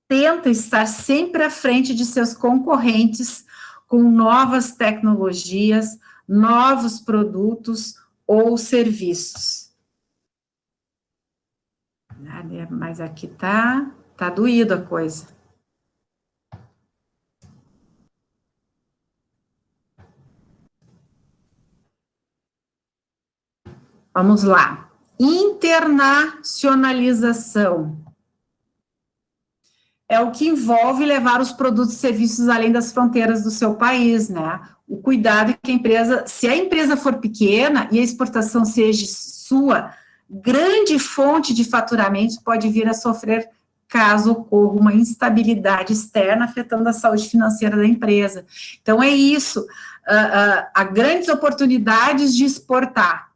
tenta estar sempre à frente de seus concorrentes com novas tecnologias, novos produtos ou serviços. Mas aqui tá doído a coisa. Vamos lá. Internacionalização. É o que envolve levar os produtos e serviços além das fronteiras do seu país, né? O cuidado que se a empresa for pequena e a exportação seja sua grande fonte de faturamento, pode vir a sofrer caso ocorra uma instabilidade externa afetando a saúde financeira da empresa. Então, é isso. Há grandes oportunidades de exportar.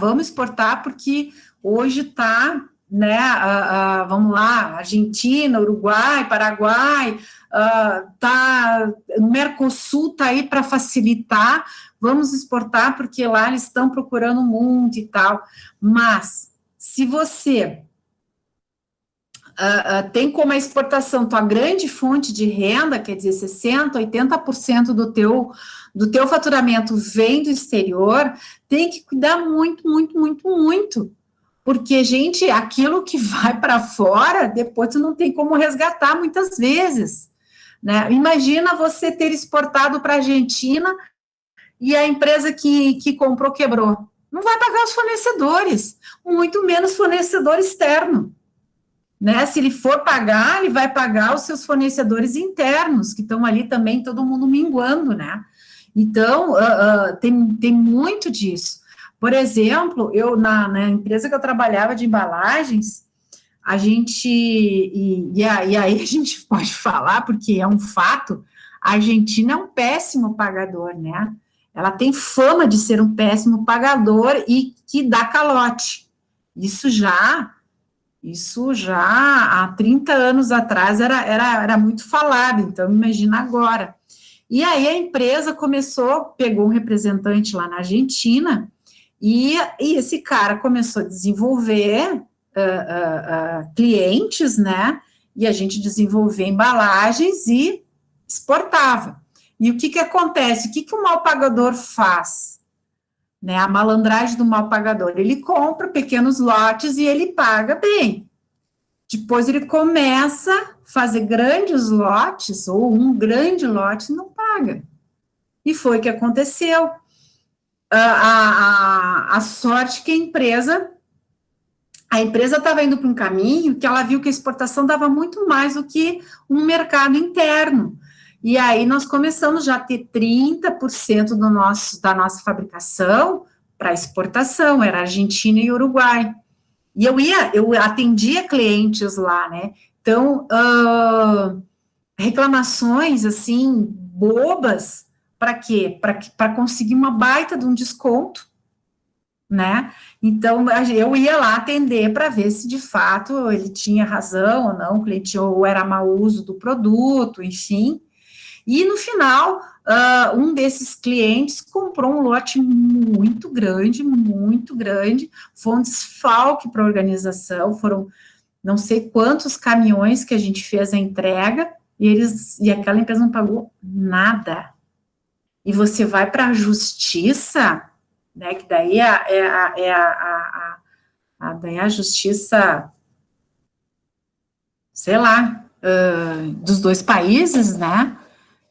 Vamos exportar porque hoje está, né, vamos lá, Argentina, Uruguai, Paraguai, o Mercosul está aí para facilitar, vamos exportar porque lá eles estão procurando muito e tal, mas se você tem como a exportação tua grande fonte de renda, quer dizer, 60%, 80% do teu faturamento vem do exterior, tem que cuidar muito, muito, muito, muito, porque, gente, aquilo que vai para fora, depois tu não tem como resgatar muitas vezes, né? Imagina você ter exportado para a Argentina e a empresa que comprou quebrou. Não vai pagar os fornecedores, muito menos fornecedor externo. Né, se ele for pagar, ele vai pagar os seus fornecedores internos, que estão ali também, todo mundo minguando, né? Então, tem muito disso. Por exemplo, eu, na empresa que eu trabalhava de embalagens, e aí a gente pode falar, porque é um fato, a Argentina é um péssimo pagador, né? Ela tem fama de ser um péssimo pagador e que dá calote. Isso já há 30 anos atrás era muito falado, então imagina agora. E aí a empresa pegou um representante lá na Argentina, e esse cara começou a desenvolver clientes, né? E a gente desenvolvia embalagens e exportava. E o que acontece? O que o mal pagador faz? Né, a malandragem do mal pagador. Ele compra pequenos lotes e ele paga bem. Depois ele começa a fazer grandes lotes, ou um grande lote, e não paga. E foi o que aconteceu. A sorte que a empresa estava indo para um caminho que ela viu que a exportação dava muito mais do que um mercado interno. E aí nós começamos já a ter 30% da nossa fabricação para exportação, era Argentina e Uruguai. E eu atendia clientes lá, né? Então, reclamações, assim, bobas, para quê? Para conseguir uma baita de um desconto, né? Então, eu ia lá atender para ver se, de fato, ele tinha razão ou não, o cliente ou era mau uso do produto, enfim. E, no final, um desses clientes comprou um lote muito grande, foi um desfalque para a organização, foram não sei quantos caminhões que a gente fez a entrega, e aquela empresa não pagou nada. E você vai para a justiça, né, que daí daí a justiça, sei lá, dos dois países, né,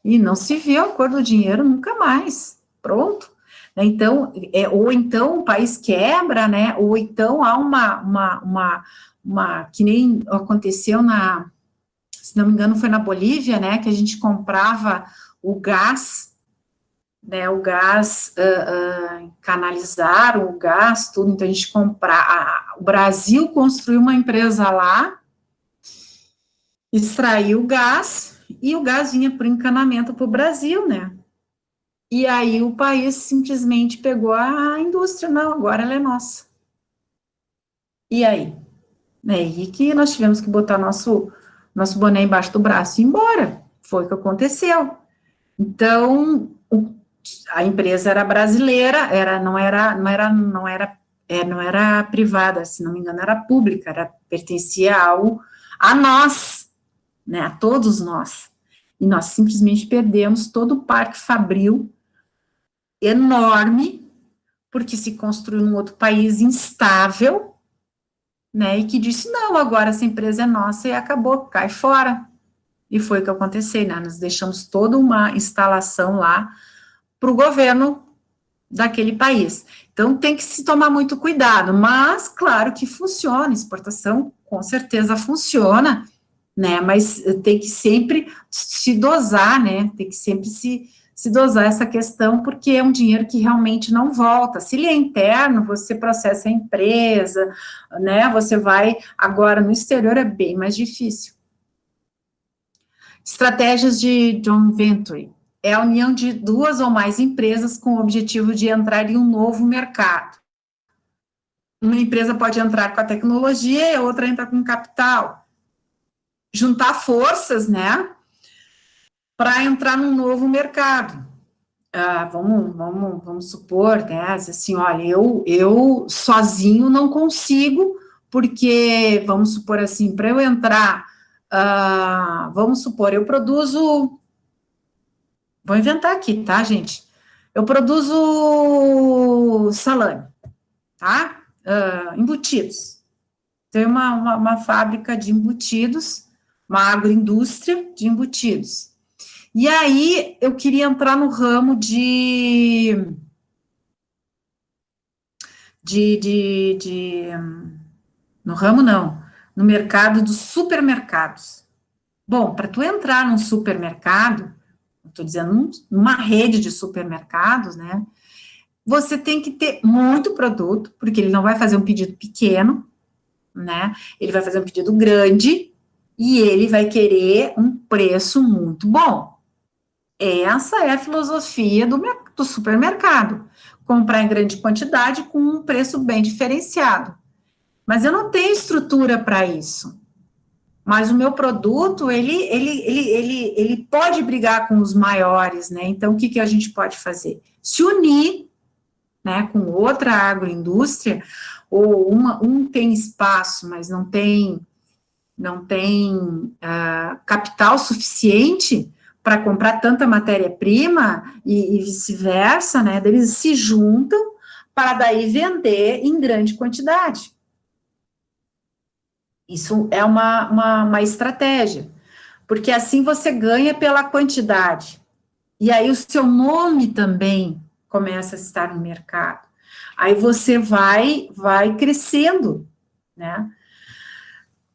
e não se viu a cor do dinheiro nunca mais, pronto. Então, ou então o país quebra, né, ou então há que nem aconteceu se não me engano foi na Bolívia, né, que a gente comprava o gás, né, o gás, canalizaram o gás, tudo, então a gente o Brasil construiu uma empresa lá, extraiu o gás, e o gás vinha por encanamento para o Brasil, né, e aí o país simplesmente pegou a indústria, não, agora ela é nossa. E aí? E que nós tivemos que botar nosso boné embaixo do braço e ir embora, foi o que aconteceu. Então, a empresa era brasileira, não era privada, se não me engano, era pública, pertencia a nós, né, a todos nós. E nós simplesmente perdemos todo o Parque Fabril, enorme, porque se construiu num outro país instável, né, e que disse, não, agora essa empresa é nossa, e acabou, cai fora. E foi o que aconteceu, né, nós deixamos toda uma instalação lá para o governo daquele país. Então, tem que se tomar muito cuidado, mas, claro que funciona, exportação com certeza funciona, né, mas tem que sempre se dosar, né, tem que sempre se dosar essa questão, porque é um dinheiro que realmente não volta. Se ele é interno, você processa a empresa, né, você vai, agora no exterior é bem mais difícil. Estratégias de joint venture. É a união de duas ou mais empresas com o objetivo de entrar em um novo mercado. Uma empresa pode entrar com a tecnologia e a outra entra com capital. Juntar forças, né, para entrar num novo mercado. Vamos supor, né, assim, olha, eu sozinho não consigo, porque, vamos supor assim, para eu entrar, vamos supor, eu produzo, vou inventar aqui, tá, gente? Eu produzo salame, tá? Embutidos. Tem uma fábrica de embutidos, uma agroindústria de embutidos. E aí, eu queria entrar no ramo no ramo não, no mercado dos supermercados. Bom, para tu entrar num supermercado, estou dizendo numa rede de supermercados, né, você tem que ter muito produto, porque ele não vai fazer um pedido pequeno, né? Ele vai fazer um pedido grande e ele vai querer um preço muito bom. Essa é a filosofia do supermercado. Comprar em grande quantidade com um preço bem diferenciado. Mas eu não tenho estrutura para isso. Mas o meu produto, ele pode brigar com os maiores, né? Então, o que a gente pode fazer? Se unir, né, com outra agroindústria, ou um tem espaço, mas não tem capital suficiente para comprar tanta matéria-prima e vice-versa, né? Eles se juntam para daí vender em grande quantidade. Isso é uma estratégia, porque assim você ganha pela quantidade, e aí o seu nome também começa a estar no mercado, aí você vai crescendo, né?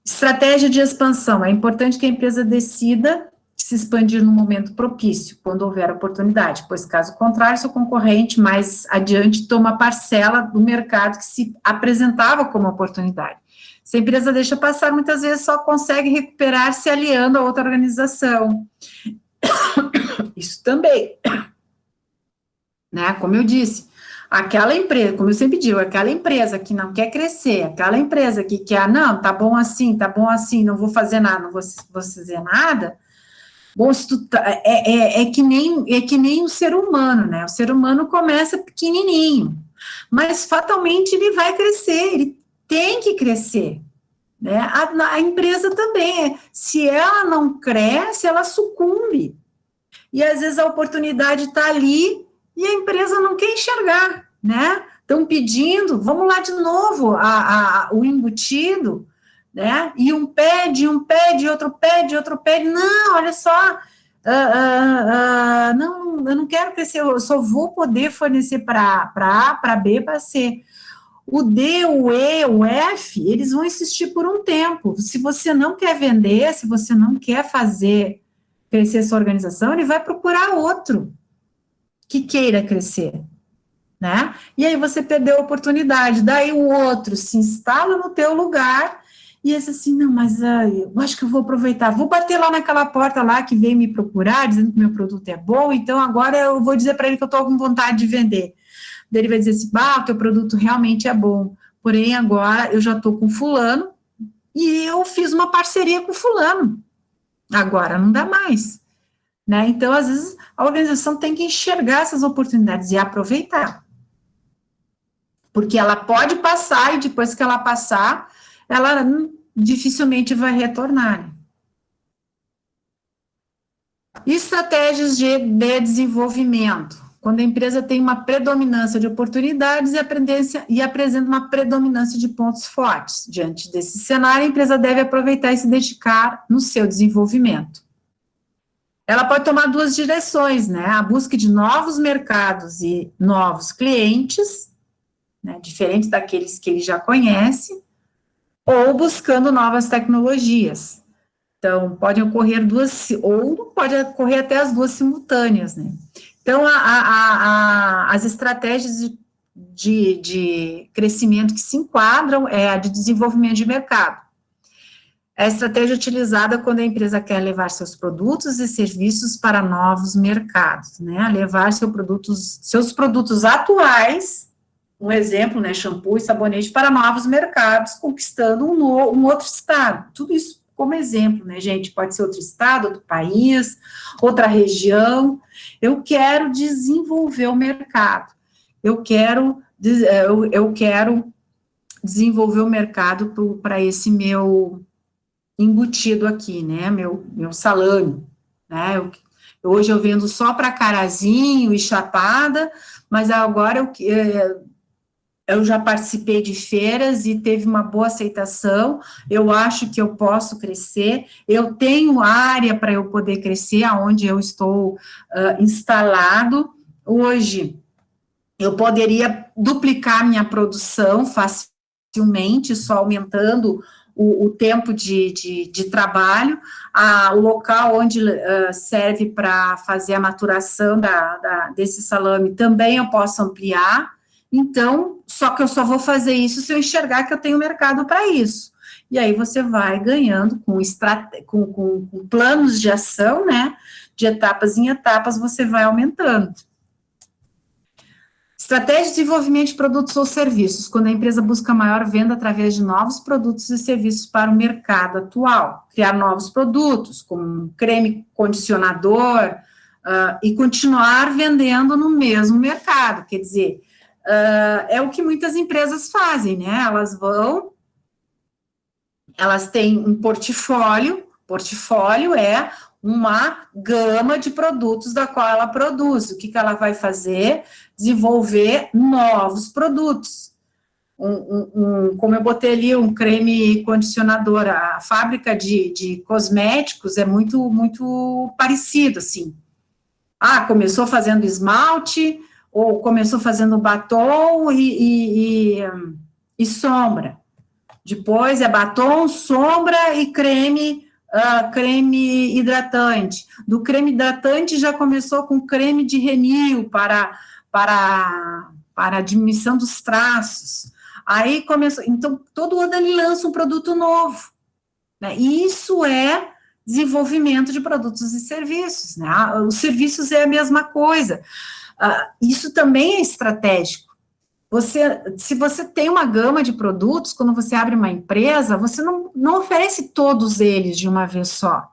Estratégia de expansão, é importante que a empresa decida se expandir no momento propício, quando houver oportunidade, pois caso contrário, seu concorrente mais adiante toma parcela do mercado que se apresentava como oportunidade. Se a empresa deixa passar, muitas vezes só consegue recuperar se aliando a outra organização. Isso também, né? Como eu disse, aquela empresa, como eu sempre digo, aquela empresa que não quer crescer, aquela empresa que quer, não, tá bom assim, não vou fazer nada, não vou fazer nada. Bom, é que nem um ser humano, né? O ser humano começa pequenininho, mas fatalmente ele vai crescer, ele tem que crescer, né? A empresa também, se ela não cresce, ela sucumbe, e às vezes a oportunidade está ali, e a empresa não quer enxergar, né? Estão pedindo, vamos lá de novo, o embutido, né? E um pede, outro pede, não, olha só, não, eu não quero crescer, eu só vou poder fornecer para A, para B, para C. O D, o E, o F, eles vão insistir por um tempo. Se você não quer vender, se você não quer fazer crescer sua organização, ele vai procurar outro que queira crescer, né? E aí você perdeu a oportunidade, daí o outro se instala no teu lugar e esse assim, não, mas eu acho que eu vou aproveitar, vou bater lá naquela porta lá que veio me procurar, dizendo que meu produto é bom, então agora eu vou dizer para ele que eu estou com vontade de vender. Daí ele vai dizer assim, o teu produto realmente é bom, porém agora eu já estou com fulano e eu fiz uma parceria com fulano, agora não dá mais, né? Então, às vezes, a organização tem que enxergar essas oportunidades e aproveitar, porque ela pode passar e depois que ela passar, ela dificilmente vai retornar. Estratégias de desenvolvimento. Quando a empresa tem uma predominância de oportunidades e apresenta uma predominância de pontos fortes. Diante desse cenário, a empresa deve aproveitar e se dedicar no seu desenvolvimento. Ela pode tomar duas direções, né? A busca de novos mercados e novos clientes, né, diferentes daqueles que ele já conhece, ou buscando novas tecnologias. Então, pode ocorrer duas, ou pode ocorrer até as duas simultâneas, né? Então, as estratégias de crescimento que se enquadram é a de desenvolvimento de mercado. É a estratégia utilizada quando a empresa quer levar seus produtos e serviços para novos mercados, né? Levar seus produtos atuais, um exemplo, né? Shampoo e sabonete para novos mercados, conquistando um outro estado. Tudo isso como exemplo, né, gente? Pode ser outro estado, outro país, outra região. Eu quero desenvolver o mercado. Eu quero desenvolver o mercado para esse meu embutido aqui, né? Meu salame, né? Hoje eu vendo só para Carazinho e Chapada, mas agora eu já participei de feiras e teve uma boa aceitação, eu acho que eu posso crescer, eu tenho área para eu poder crescer, aonde eu estou instalado. Hoje, eu poderia duplicar minha produção facilmente, só aumentando o tempo de trabalho, o local onde serve para fazer a maturação desse salame também eu posso ampliar. Então, só que eu só vou fazer isso se eu enxergar que eu tenho mercado para isso. E aí você vai ganhando com planos de ação, né? De etapas em etapas, você vai aumentando. Estratégia de desenvolvimento de produtos ou serviços, quando a empresa busca maior venda através de novos produtos e serviços para o mercado atual. Criar novos produtos, como creme condicionador, e continuar vendendo no mesmo mercado. Quer dizer, é o que muitas empresas fazem, né? Elas têm um portfólio é uma gama de produtos da qual ela produz. O que ela vai fazer? Desenvolver novos produtos. Como eu botei ali, um creme condicionador, a fábrica de cosméticos é muito, muito parecido, assim. Começou fazendo esmalte, ou começou fazendo batom e sombra. Depois é batom, sombra e creme hidratante. Do creme hidratante já começou com creme de renil para a diminuição dos traços. Aí começou, então todo ano ele lança um produto novo, né? E isso é desenvolvimento de produtos e serviços, né? Os serviços é a mesma coisa. Isso também é estratégico. Se você tem uma gama de produtos, quando você abre uma empresa, você não oferece todos eles de uma vez só,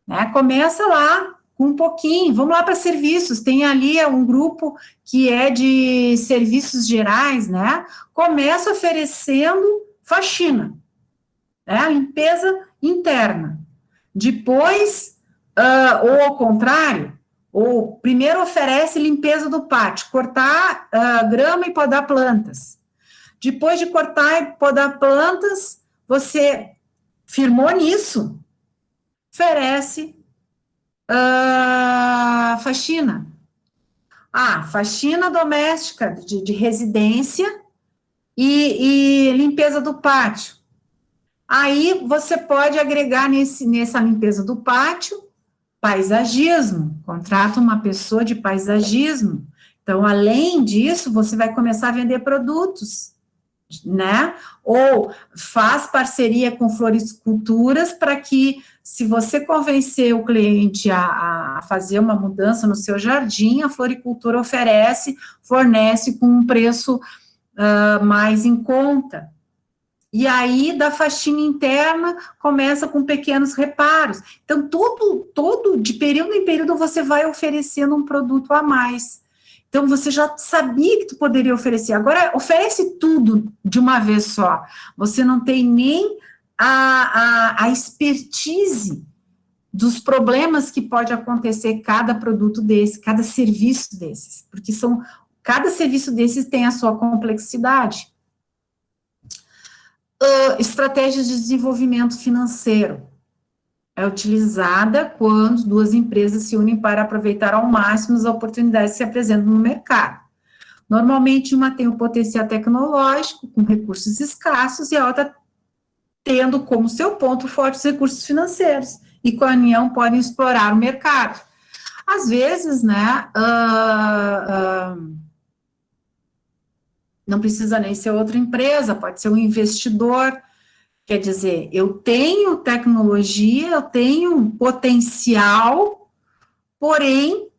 né? Começa lá com um pouquinho, vamos lá para serviços, tem ali um grupo que é de serviços gerais, né? Começa oferecendo faxina, né? Limpeza interna. Depois, ou ao contrário, ou primeiro oferece limpeza do pátio, cortar grama e podar plantas. Depois de cortar e podar plantas, você firmou nisso, oferece faxina. Faxina doméstica de residência e limpeza do pátio. Aí você pode agregar nessa limpeza do pátio paisagismo, contrata uma pessoa de paisagismo. Então, além disso, você vai começar a vender produtos, né? Ou faz parceria com floriculturas para que, se você convencer o cliente a fazer uma mudança no seu jardim, a floricultura fornece com um preço mais em conta. E aí, da faxina interna, começa com pequenos reparos. Então, todo de período em período, você vai oferecendo um produto a mais. Então, você já sabia que tu poderia oferecer. Agora, oferece tudo de uma vez só. Você não tem nem a expertise dos problemas que pode acontecer cada produto desse, cada serviço desses. Porque cada serviço desses tem a sua complexidade. Estratégias de desenvolvimento financeiro. É utilizada quando duas empresas se unem para aproveitar ao máximo as oportunidades que se apresentam no mercado. Normalmente, uma tem o potencial tecnológico, com recursos escassos, e a outra tendo como seu ponto forte os recursos financeiros, e com a união podem explorar o mercado. Às vezes, né, não precisa nem ser outra empresa, pode ser um investidor. Quer dizer, eu tenho tecnologia, eu tenho potencial, porém,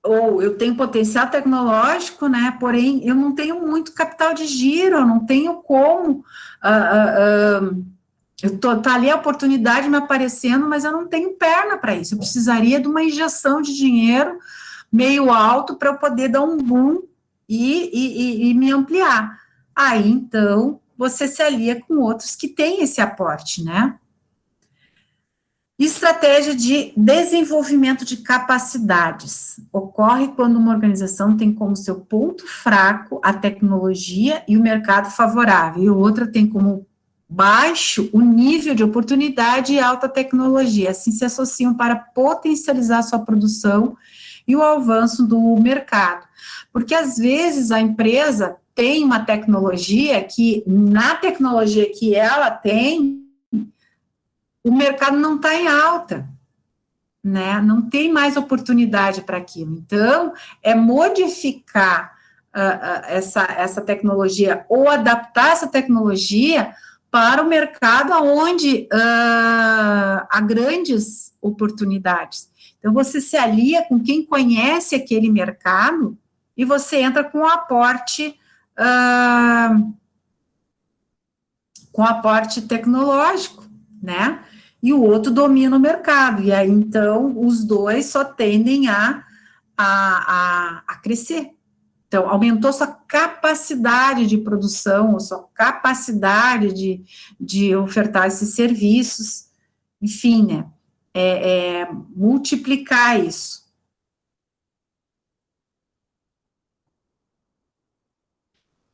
ou eu tenho potencial tecnológico, né, porém, eu não tenho muito capital de giro, eu não tenho como, tá ali a oportunidade me aparecendo, mas eu não tenho perna para isso, eu precisaria de uma injeção de dinheiro meio alto para eu poder dar um boom e me ampliar. Aí, então, você se alia com outros que têm esse aporte, né? Estratégia de desenvolvimento de capacidades. Ocorre quando uma organização tem como seu ponto fraco a tecnologia e o mercado favorável, e outra tem como baixo o nível de oportunidade e alta tecnologia. Assim se associam para potencializar sua produção e o avanço do mercado. Porque, às vezes, a empresa tem uma tecnologia que, na tecnologia que ela tem, o mercado não está em alta, né? Não tem mais oportunidade para aquilo. Então, é modificar essa tecnologia, ou adaptar essa tecnologia para o mercado onde há grandes oportunidades. Então, você se alia com quem conhece aquele mercado e você entra com um aporte tecnológico, né? E o outro domina o mercado. E aí, então, os dois só tendem a crescer. Então, aumentou sua capacidade de produção, sua capacidade de ofertar esses serviços, enfim, né? Multiplicar isso.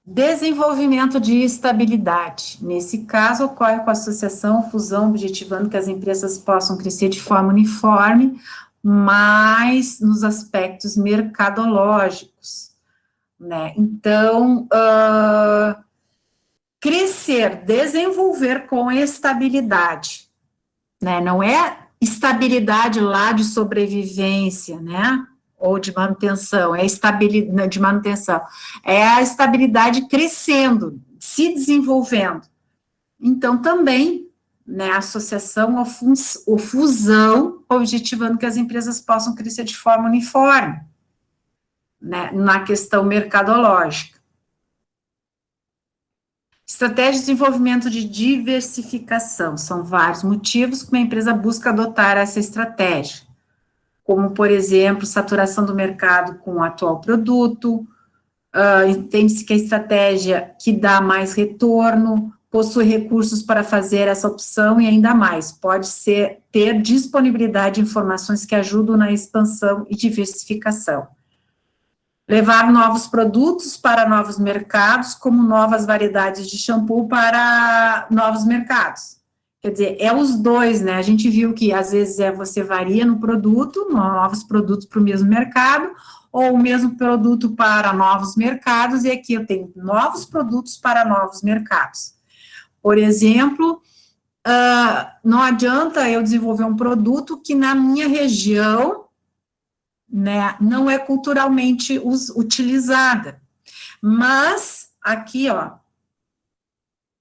Desenvolvimento de estabilidade. Nesse caso, ocorre com a associação, fusão, objetivando que as empresas possam crescer de forma uniforme, mas nos aspectos mercadológicos, né? Então, crescer, desenvolver com estabilidade, né? Não é estabilidade lá de sobrevivência, né? Ou de manutenção, é estabilidade de manutenção, é a estabilidade crescendo, se desenvolvendo. Então, também, né, a associação ou fusão, objetivando que as empresas possam crescer de forma uniforme, né, na questão mercadológica. Estratégia de desenvolvimento de diversificação, são vários motivos que uma empresa busca adotar essa estratégia, como, por exemplo, saturação do mercado com o atual produto, entende-se que a estratégia que dá mais retorno, possui recursos para fazer essa opção e ainda mais, pode ter disponibilidade de informações que ajudam na expansão e diversificação. Levar novos produtos para novos mercados, como novas variedades de shampoo para novos mercados. Quer dizer, é os dois, né? A gente viu que, às vezes, você varia no produto, novos produtos para o mesmo mercado, ou o mesmo produto para novos mercados, e aqui eu tenho novos produtos para novos mercados. Por exemplo, não adianta eu desenvolver um produto que na minha região, né, não é culturalmente utilizada. Mas, aqui, ó,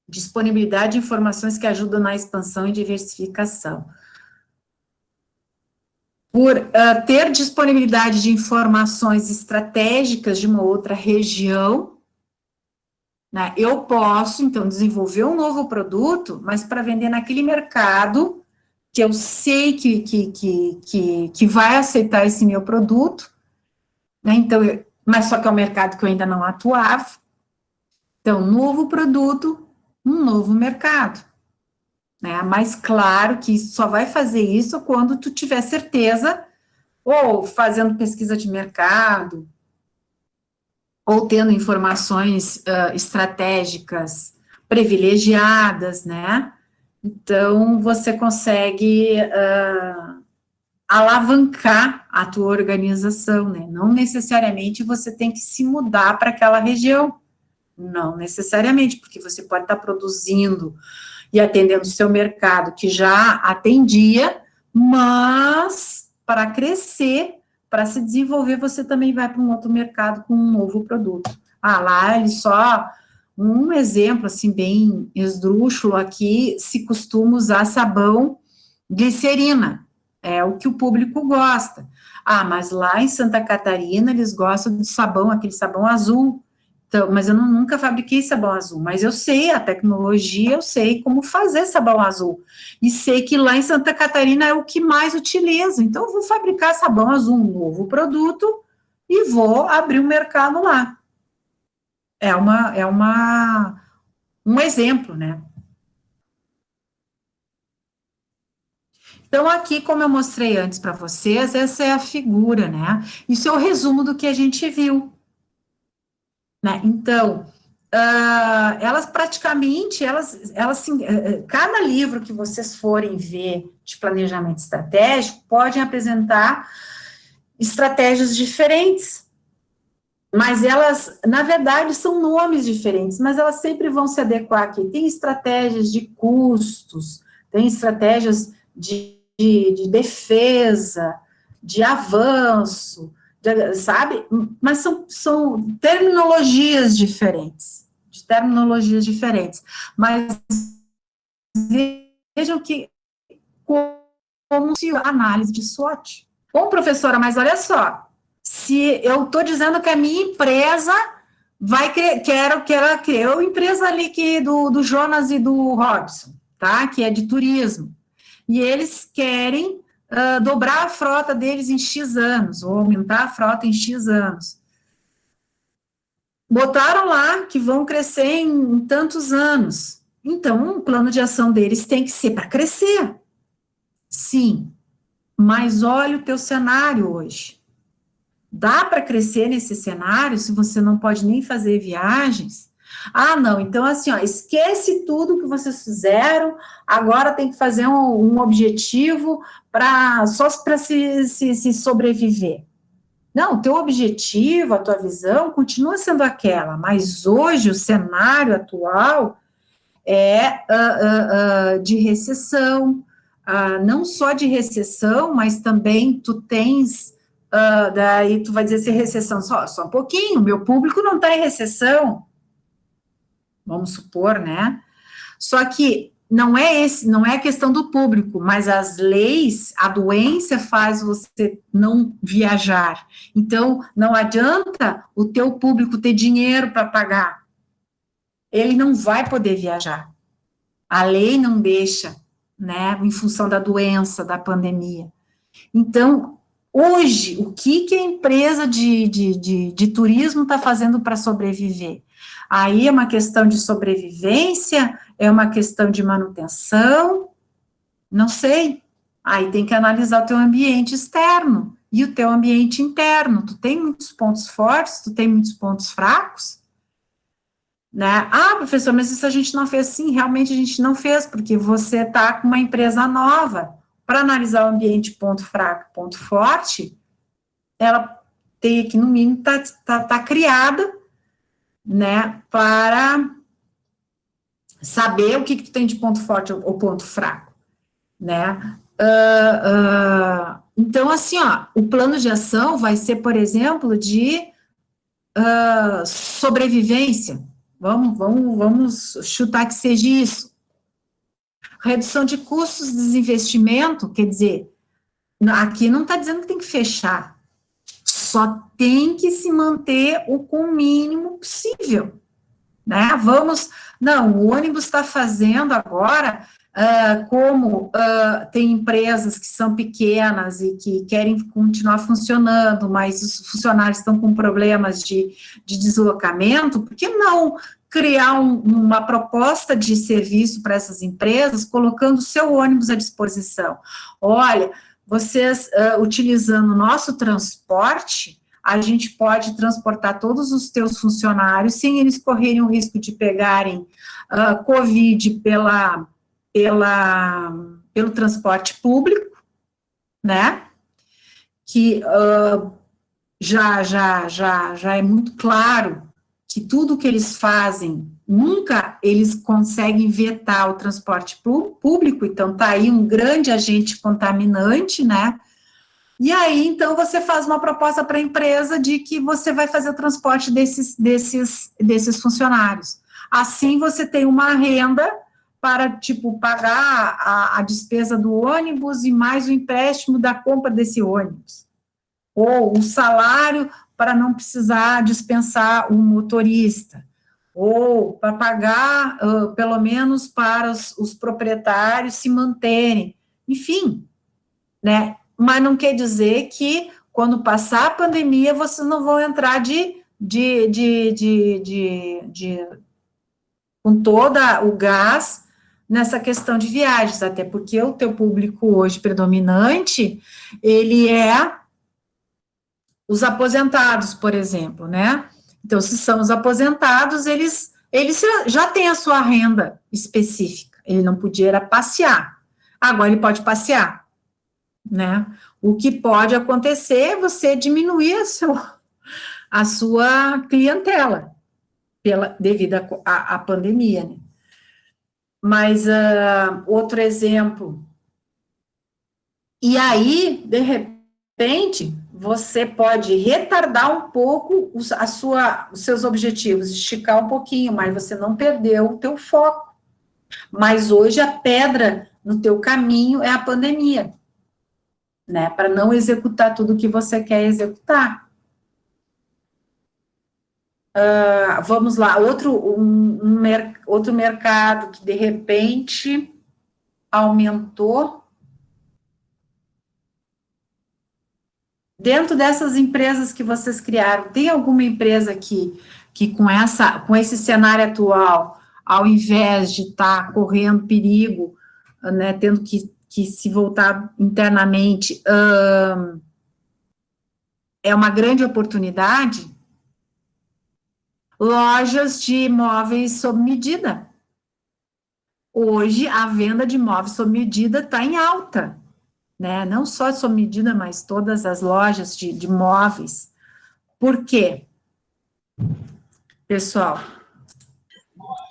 disponibilidade de informações que ajudam na expansão e diversificação. Por ter disponibilidade de informações estratégicas de uma outra região, né, eu posso, então, desenvolver um novo produto, mas para vender naquele mercado que eu sei que vai aceitar esse meu produto, né, então, mas só que é um mercado que eu ainda não atuava. Então, novo produto, um novo mercado, né? Mas claro que só vai fazer isso quando tu tiver certeza, ou fazendo pesquisa de mercado, ou tendo informações estratégicas privilegiadas, né? Então, você consegue alavancar a tua organização, né? Não necessariamente você tem que se mudar para aquela região, não necessariamente, porque você pode estar produzindo e atendendo o seu mercado, que já atendia, mas para crescer, para se desenvolver, você também vai para um outro mercado com um novo produto. Lá ele só, um exemplo, assim, bem esdrúxulo aqui, se costuma usar sabão glicerina, é o que o público gosta. Mas lá em Santa Catarina, eles gostam de sabão, aquele sabão azul. Então, mas eu nunca fabriquei sabão azul, mas eu sei a tecnologia, eu sei como fazer sabão azul, e sei que lá em Santa Catarina é o que mais utiliza, então eu vou fabricar sabão azul, um novo produto, e vou abrir um mercado lá. Um exemplo, né? Então, aqui, como eu mostrei antes para vocês, essa é a figura, né? Isso é o resumo do que a gente viu, né? Então, elas praticamente, cada livro que vocês forem ver de planejamento estratégico, podem apresentar estratégias diferentes, mas elas, na verdade, são nomes diferentes, mas elas sempre vão se adequar aqui. Tem estratégias de custos, tem estratégias de defesa, de avanço, sabe? Mas são terminologias diferentes, mas vejam que como se a análise de SWOT. Bom, professora, mas olha só, se eu estou dizendo que a minha empresa vai quero a empresa ali do Jonas e do Robson, tá? Que é de turismo, e eles querem dobrar a frota deles em X anos, ou aumentar a frota em X anos. Botaram lá que vão crescer em tantos anos. Então, o plano de ação deles tem que ser para crescer. Sim, mas olha o teu cenário hoje. Dá para crescer nesse cenário se você não pode nem fazer viagens? Ah, não, então assim, ó, esquece tudo que vocês fizeram, agora tem que fazer um objetivo só para se sobreviver. Não, o teu objetivo, a tua visão continua sendo aquela, mas hoje o cenário atual é de recessão, não só de recessão, mas também tu tens, daí tu vai dizer se recessão, só um pouquinho, meu público não está em recessão, vamos supor, né? Só que não é a questão do público, mas as leis, a doença faz você não viajar. Então, não adianta o teu público ter dinheiro para pagar. Ele não vai poder viajar. A lei não deixa, né, em função da doença, da pandemia. Então, hoje, o que a empresa de turismo está fazendo para sobreviver? Aí é uma questão de sobrevivência, é uma questão de manutenção, não sei. Aí tem que analisar o teu ambiente externo e o teu ambiente interno. Tu tem muitos pontos fortes, tu tem muitos pontos fracos, né? Ah, professor, mas isso a gente não fez. Sim, realmente a gente não fez, porque você está com uma empresa nova. Para analisar o ambiente ponto fraco, ponto forte, ela tem que, no mínimo, tá criada, né, para saber o que tu tem de ponto forte ou ponto fraco, né? Então, assim, ó, o plano de ação vai ser, por exemplo, de sobrevivência. Vamos chutar que seja isso. Redução de custos, desinvestimento, quer dizer, aqui não está dizendo que tem que fechar, só tem que se manter com o mínimo possível, né? O ônibus está fazendo agora, tem empresas que são pequenas e que querem continuar funcionando, mas os funcionários estão com problemas de deslocamento, por que não criar uma proposta de serviço para essas empresas, colocando o seu ônibus à disposição? Olha, vocês, utilizando o nosso transporte, a gente pode transportar todos os teus funcionários sem eles correrem o risco de pegarem Covid pelo transporte público, né? Que já é muito claro que tudo que eles fazem, nunca eles conseguem vetar o transporte público, então tá aí um grande agente contaminante, né? E aí, então, você faz uma proposta para a empresa de que você vai fazer o transporte desses funcionários. Assim, você tem uma renda para, tipo, pagar a despesa do ônibus e mais o empréstimo da compra desse ônibus. Ou o salário para não precisar dispensar um motorista. Ou para pagar, pelo menos, para os proprietários se manterem. Enfim, né? Mas não quer dizer que, quando passar a pandemia, vocês não vão entrar com todo o gás nessa questão de viagens, até porque o teu público hoje predominante, ele é os aposentados, por exemplo, né? Então, se são os aposentados, eles já têm a sua renda específica, ele não podia era passear, agora ele pode passear, né? O que pode acontecer é você diminuir a sua clientela devido à pandemia, né? Mas outro exemplo, e aí, de repente, você pode retardar um pouco os seus objetivos, esticar um pouquinho, mas você não perdeu o teu foco. Mas hoje a pedra no teu caminho é a pandemia, né? Para não executar tudo o que você quer executar. Vamos lá, outro mercado que de repente aumentou. Dentro dessas empresas que vocês criaram, tem alguma empresa que com esse cenário atual, ao invés de estar correndo perigo, né, tendo que se voltar internamente, é uma grande oportunidade? Lojas de imóveis sob medida. Hoje, a venda de imóveis sob medida está em alta, né? Não só sob medida, mas todas as lojas de imóveis. Por quê? Pessoal.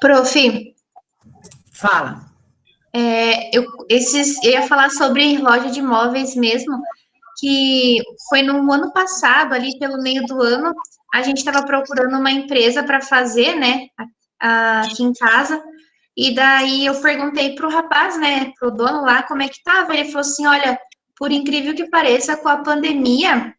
Prof. Fala. Eu ia falar sobre loja de imóveis mesmo, que foi no ano passado, ali pelo meio do ano, a gente estava procurando uma empresa para fazer, né, aqui em casa, e daí eu perguntei para o rapaz, né, para o dono lá, como é que estava, ele falou assim, olha, por incrível que pareça, com a pandemia,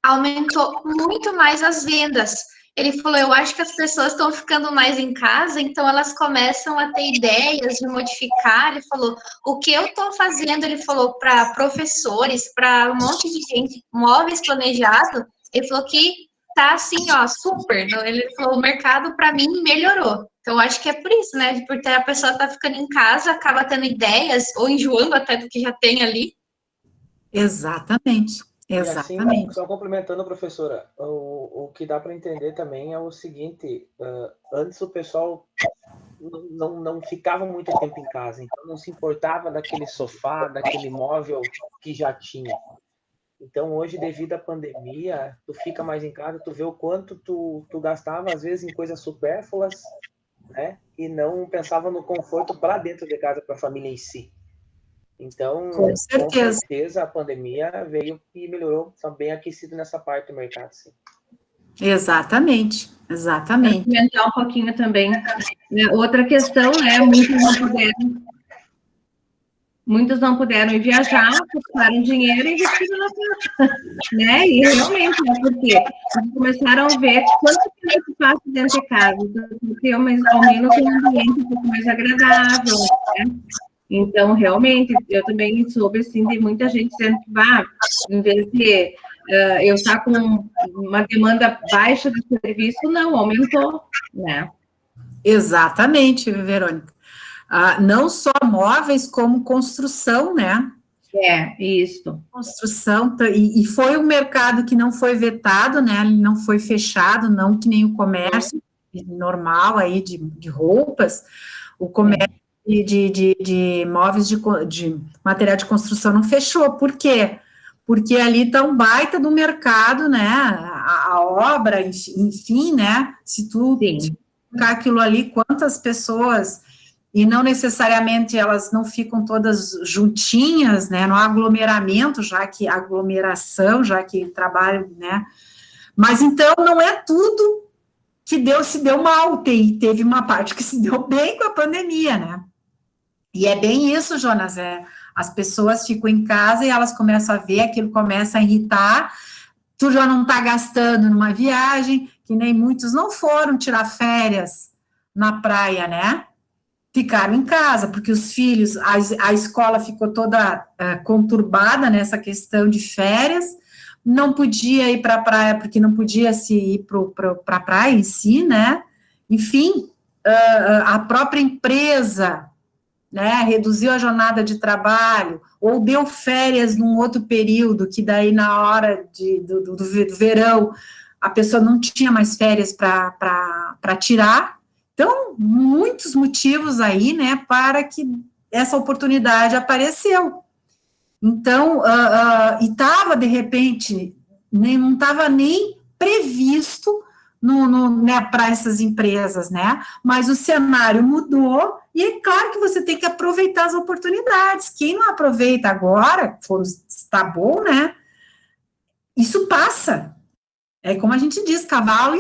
aumentou muito mais as vendas. Ele falou, eu acho que as pessoas estão ficando mais em casa, então elas começam a ter ideias de modificar. Ele falou, o que eu estou fazendo, ele falou, para professores, para um monte de gente, móveis planejados, ele falou que tá assim, ó, super. Ele falou, o mercado, para mim, melhorou. Então, acho que é por isso, né? Porque a pessoa tá ficando em casa, acaba tendo ideias, ou enjoando até do que já tem ali. Exatamente. Exatamente. E assim, só complementando, professora, o que dá para entender também é o seguinte, antes o pessoal não ficava muito tempo em casa, então não se importava daquele sofá, daquele móvel que já tinha. Então hoje, devido à pandemia, tu fica mais em casa, tu vê o quanto tu gastava às vezes em coisas supérfluas, né? E não pensava no conforto para dentro de casa, para a família em si. Então, com certeza, a pandemia veio e melhorou, está bem aquecido nessa parte do mercado, sim. Exatamente, exatamente. Vou comentar um pouquinho também. Outra questão, né, muitos não puderam viajar, pouparam dinheiro e investiram na casa, né, e realmente, né, porque eles começaram a ver quanto tempo se passa dentro de casa, ter ao menos um ambiente um pouco mais agradável, né. Então, realmente, eu também soube, assim, de muita gente dizendo que, em vez de eu estar com uma demanda baixa de serviço, não, aumentou, né? Exatamente, Verônica. Não só móveis, como construção, né? Isso. Construção, e foi um mercado que não foi vetado, né? Ele não foi fechado, não que nem o comércio normal aí de roupas, o comércio de móveis, de material de construção não fechou. Por quê? Porque ali está um baita do mercado, né? A obra, enfim, né? Se tu colocar aquilo ali, quantas pessoas, e não necessariamente elas não ficam todas juntinhas, né? No aglomeramento, já que trabalham, né? Mas então não é tudo que se deu mal, teve uma parte que se deu bem com a pandemia, né? E é bem isso, Jonas, as pessoas ficam em casa e elas começam a ver, aquilo começa a irritar, tu já não está gastando numa viagem, que nem muitos não foram tirar férias na praia, né? Ficaram em casa, porque os filhos, a escola ficou toda conturbada nessa questão de férias, não podia ir para a praia, porque não podia se ir para a praia em si, né? Enfim, a própria empresa, né, reduziu a jornada de trabalho, ou deu férias num outro período, que daí na hora do verão, a pessoa não tinha mais férias para tirar. Então, muitos motivos aí, né, para que essa oportunidade apareceu. Então, e estava, de repente, não estava nem previsto né, para essas empresas, né, mas o cenário mudou, e é claro que você tem que aproveitar as oportunidades. Quem não aproveita agora, está bom, né, isso passa. É como a gente diz, cavalo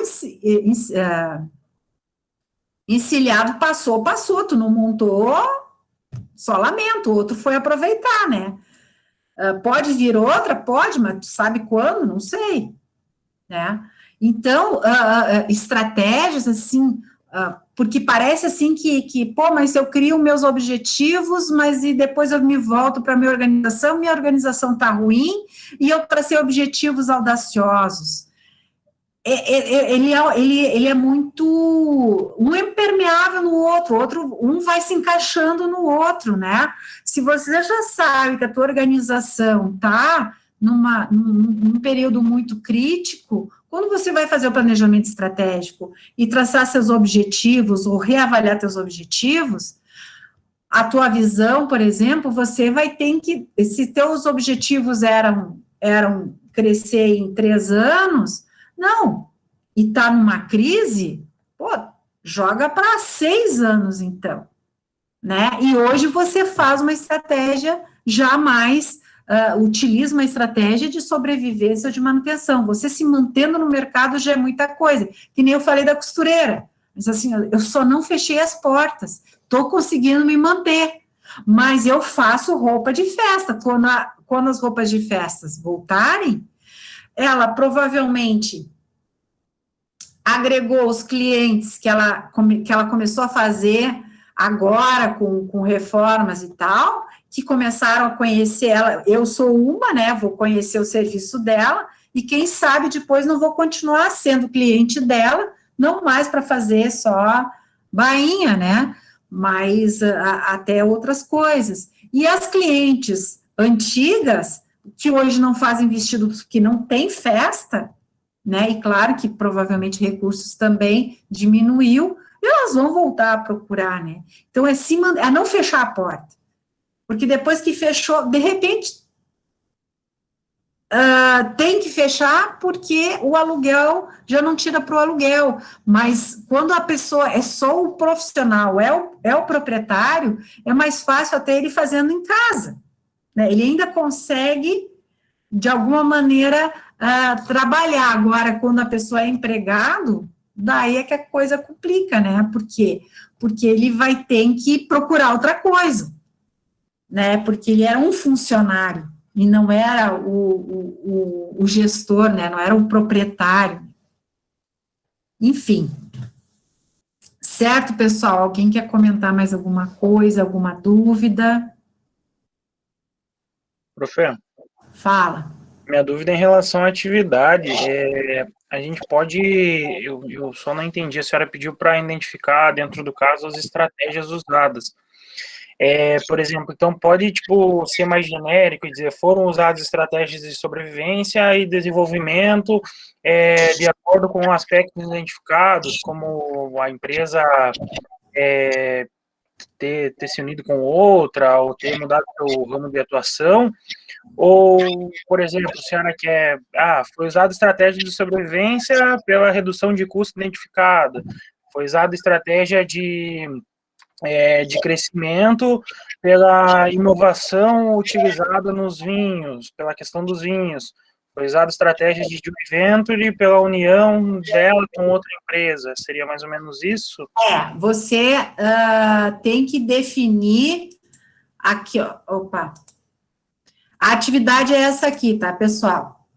encilhado passou, tu não montou, só lamento, o outro foi aproveitar, né? Pode vir outra? Pode, mas tu sabe quando? Não sei, né? Então, estratégias, assim, porque parece, assim, pô, mas eu crio meus objetivos, mas e depois eu me volto para minha organização está ruim, e eu tracei objetivos audaciosos. Ele é muito, um é permeável no outro, um vai se encaixando no outro, né? Se você já sabe que a tua organização está num período muito crítico, quando você vai fazer o planejamento estratégico e traçar seus objetivos ou reavaliar seus objetivos, a tua visão, por exemplo, você vai ter que, se teus objetivos eram crescer em 3 anos, não, e tá numa crise, pô, joga para 6 anos, então, né? E hoje você faz uma estratégia jamais, utiliza uma estratégia de sobrevivência ou de manutenção. Você se mantendo no mercado já é muita coisa, que nem eu falei da costureira, mas assim, eu só não fechei as portas, estou conseguindo me manter, mas eu faço roupa de festa, quando as roupas de festas voltarem, ela provavelmente agregou os clientes que ela começou a fazer agora com reformas e tal, que começaram a conhecer ela. Eu sou uma, né, vou conhecer o serviço dela, e quem sabe depois não vou continuar sendo cliente dela, não mais para fazer só bainha, né, mas até outras coisas. E as clientes antigas, que hoje não fazem vestido, que não tem festa, né, e claro que provavelmente recursos também diminuiu, e elas vão voltar a procurar, né, então é não fechar a porta, porque depois que fechou, de repente, tem que fechar, porque o aluguel já não tira para o aluguel, mas quando a pessoa é só o profissional, é o proprietário, é mais fácil até ele fazendo em casa, né, ele ainda consegue, de alguma maneira, trabalhar. Agora, quando a pessoa é empregado, daí é que a coisa complica, né? Por quê? Porque ele vai ter que procurar outra coisa, né? Porque ele era um funcionário, e não era o gestor, né? Não era o proprietário. Enfim. Certo, pessoal? Alguém quer comentar mais alguma coisa, alguma dúvida? Profe, Fala. minha dúvida é em relação à atividade, a gente pode, eu só não entendi, a senhora pediu para identificar, dentro do caso, as estratégias usadas. Por exemplo, então pode, tipo, ser mais genérico e dizer, foram usadas estratégias de sobrevivência e desenvolvimento de acordo com aspectos identificados, como a empresa ter se unido com outra, ou ter mudado o ramo de atuação, ou, por exemplo, a senhora quer, foi usada estratégia de sobrevivência pela redução de custo identificada, foi usada estratégia de crescimento pela inovação utilizada nos vinhos, pela questão dos vinhos, foi usada estratégia de joint venture pela união dela com outra empresa, seria mais ou menos isso? Você tem que definir, aqui, ó, opa, a atividade é essa aqui, tá, pessoal?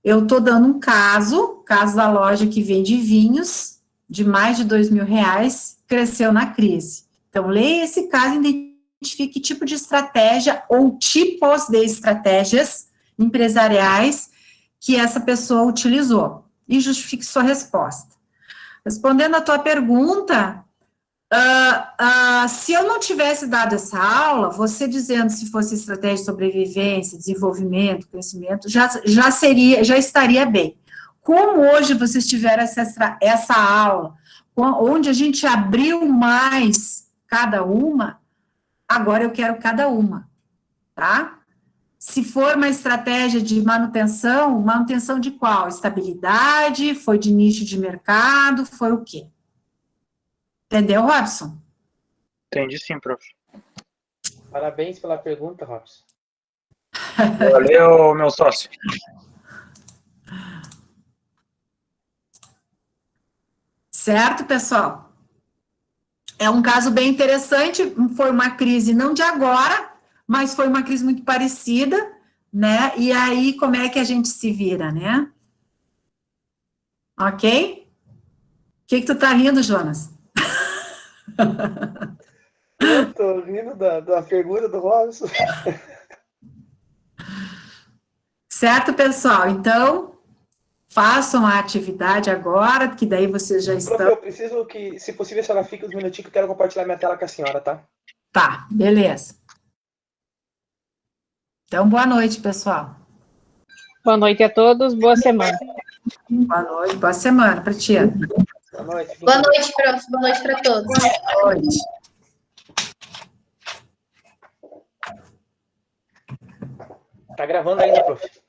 Eu tô dando um caso da loja que vende vinhos, de mais de R$2.000, cresceu na crise. Então, leia esse caso e identifique que tipo de estratégia ou tipos de estratégias empresariais que essa pessoa utilizou, e justifique sua resposta. Respondendo a tua pergunta, se eu não tivesse dado essa aula, você dizendo se fosse estratégia de sobrevivência, desenvolvimento, crescimento, já estaria bem. Como hoje vocês tiveram essa aula, onde a gente abriu mais cada uma, agora eu quero cada uma, tá? Se for uma estratégia de manutenção de qual? Estabilidade, foi de nicho de mercado, foi o quê? Entendeu, Robson? Entendi sim, prof. Parabéns pela pergunta, Robson. Valeu, meu sócio. Certo, pessoal? É um caso bem interessante, foi uma crise não de agora, mas foi uma crise muito parecida, né? E aí, como é que a gente se vira, né? Ok? O que tu tá rindo, Jonas? Eu tô rindo da pergunta do Robson. Certo, pessoal? Então, façam a atividade agora, que daí vocês já estão... Prof, eu preciso que, se possível, a senhora fique uns minutinhos que eu quero compartilhar minha tela com a senhora, tá? Tá, beleza. Então, boa noite, pessoal. Boa noite a todos, boa semana. Boa noite, boa semana para ti. Boa noite. Boa noite, prof. Boa noite para todos. Boa noite. Tá gravando ainda, prof.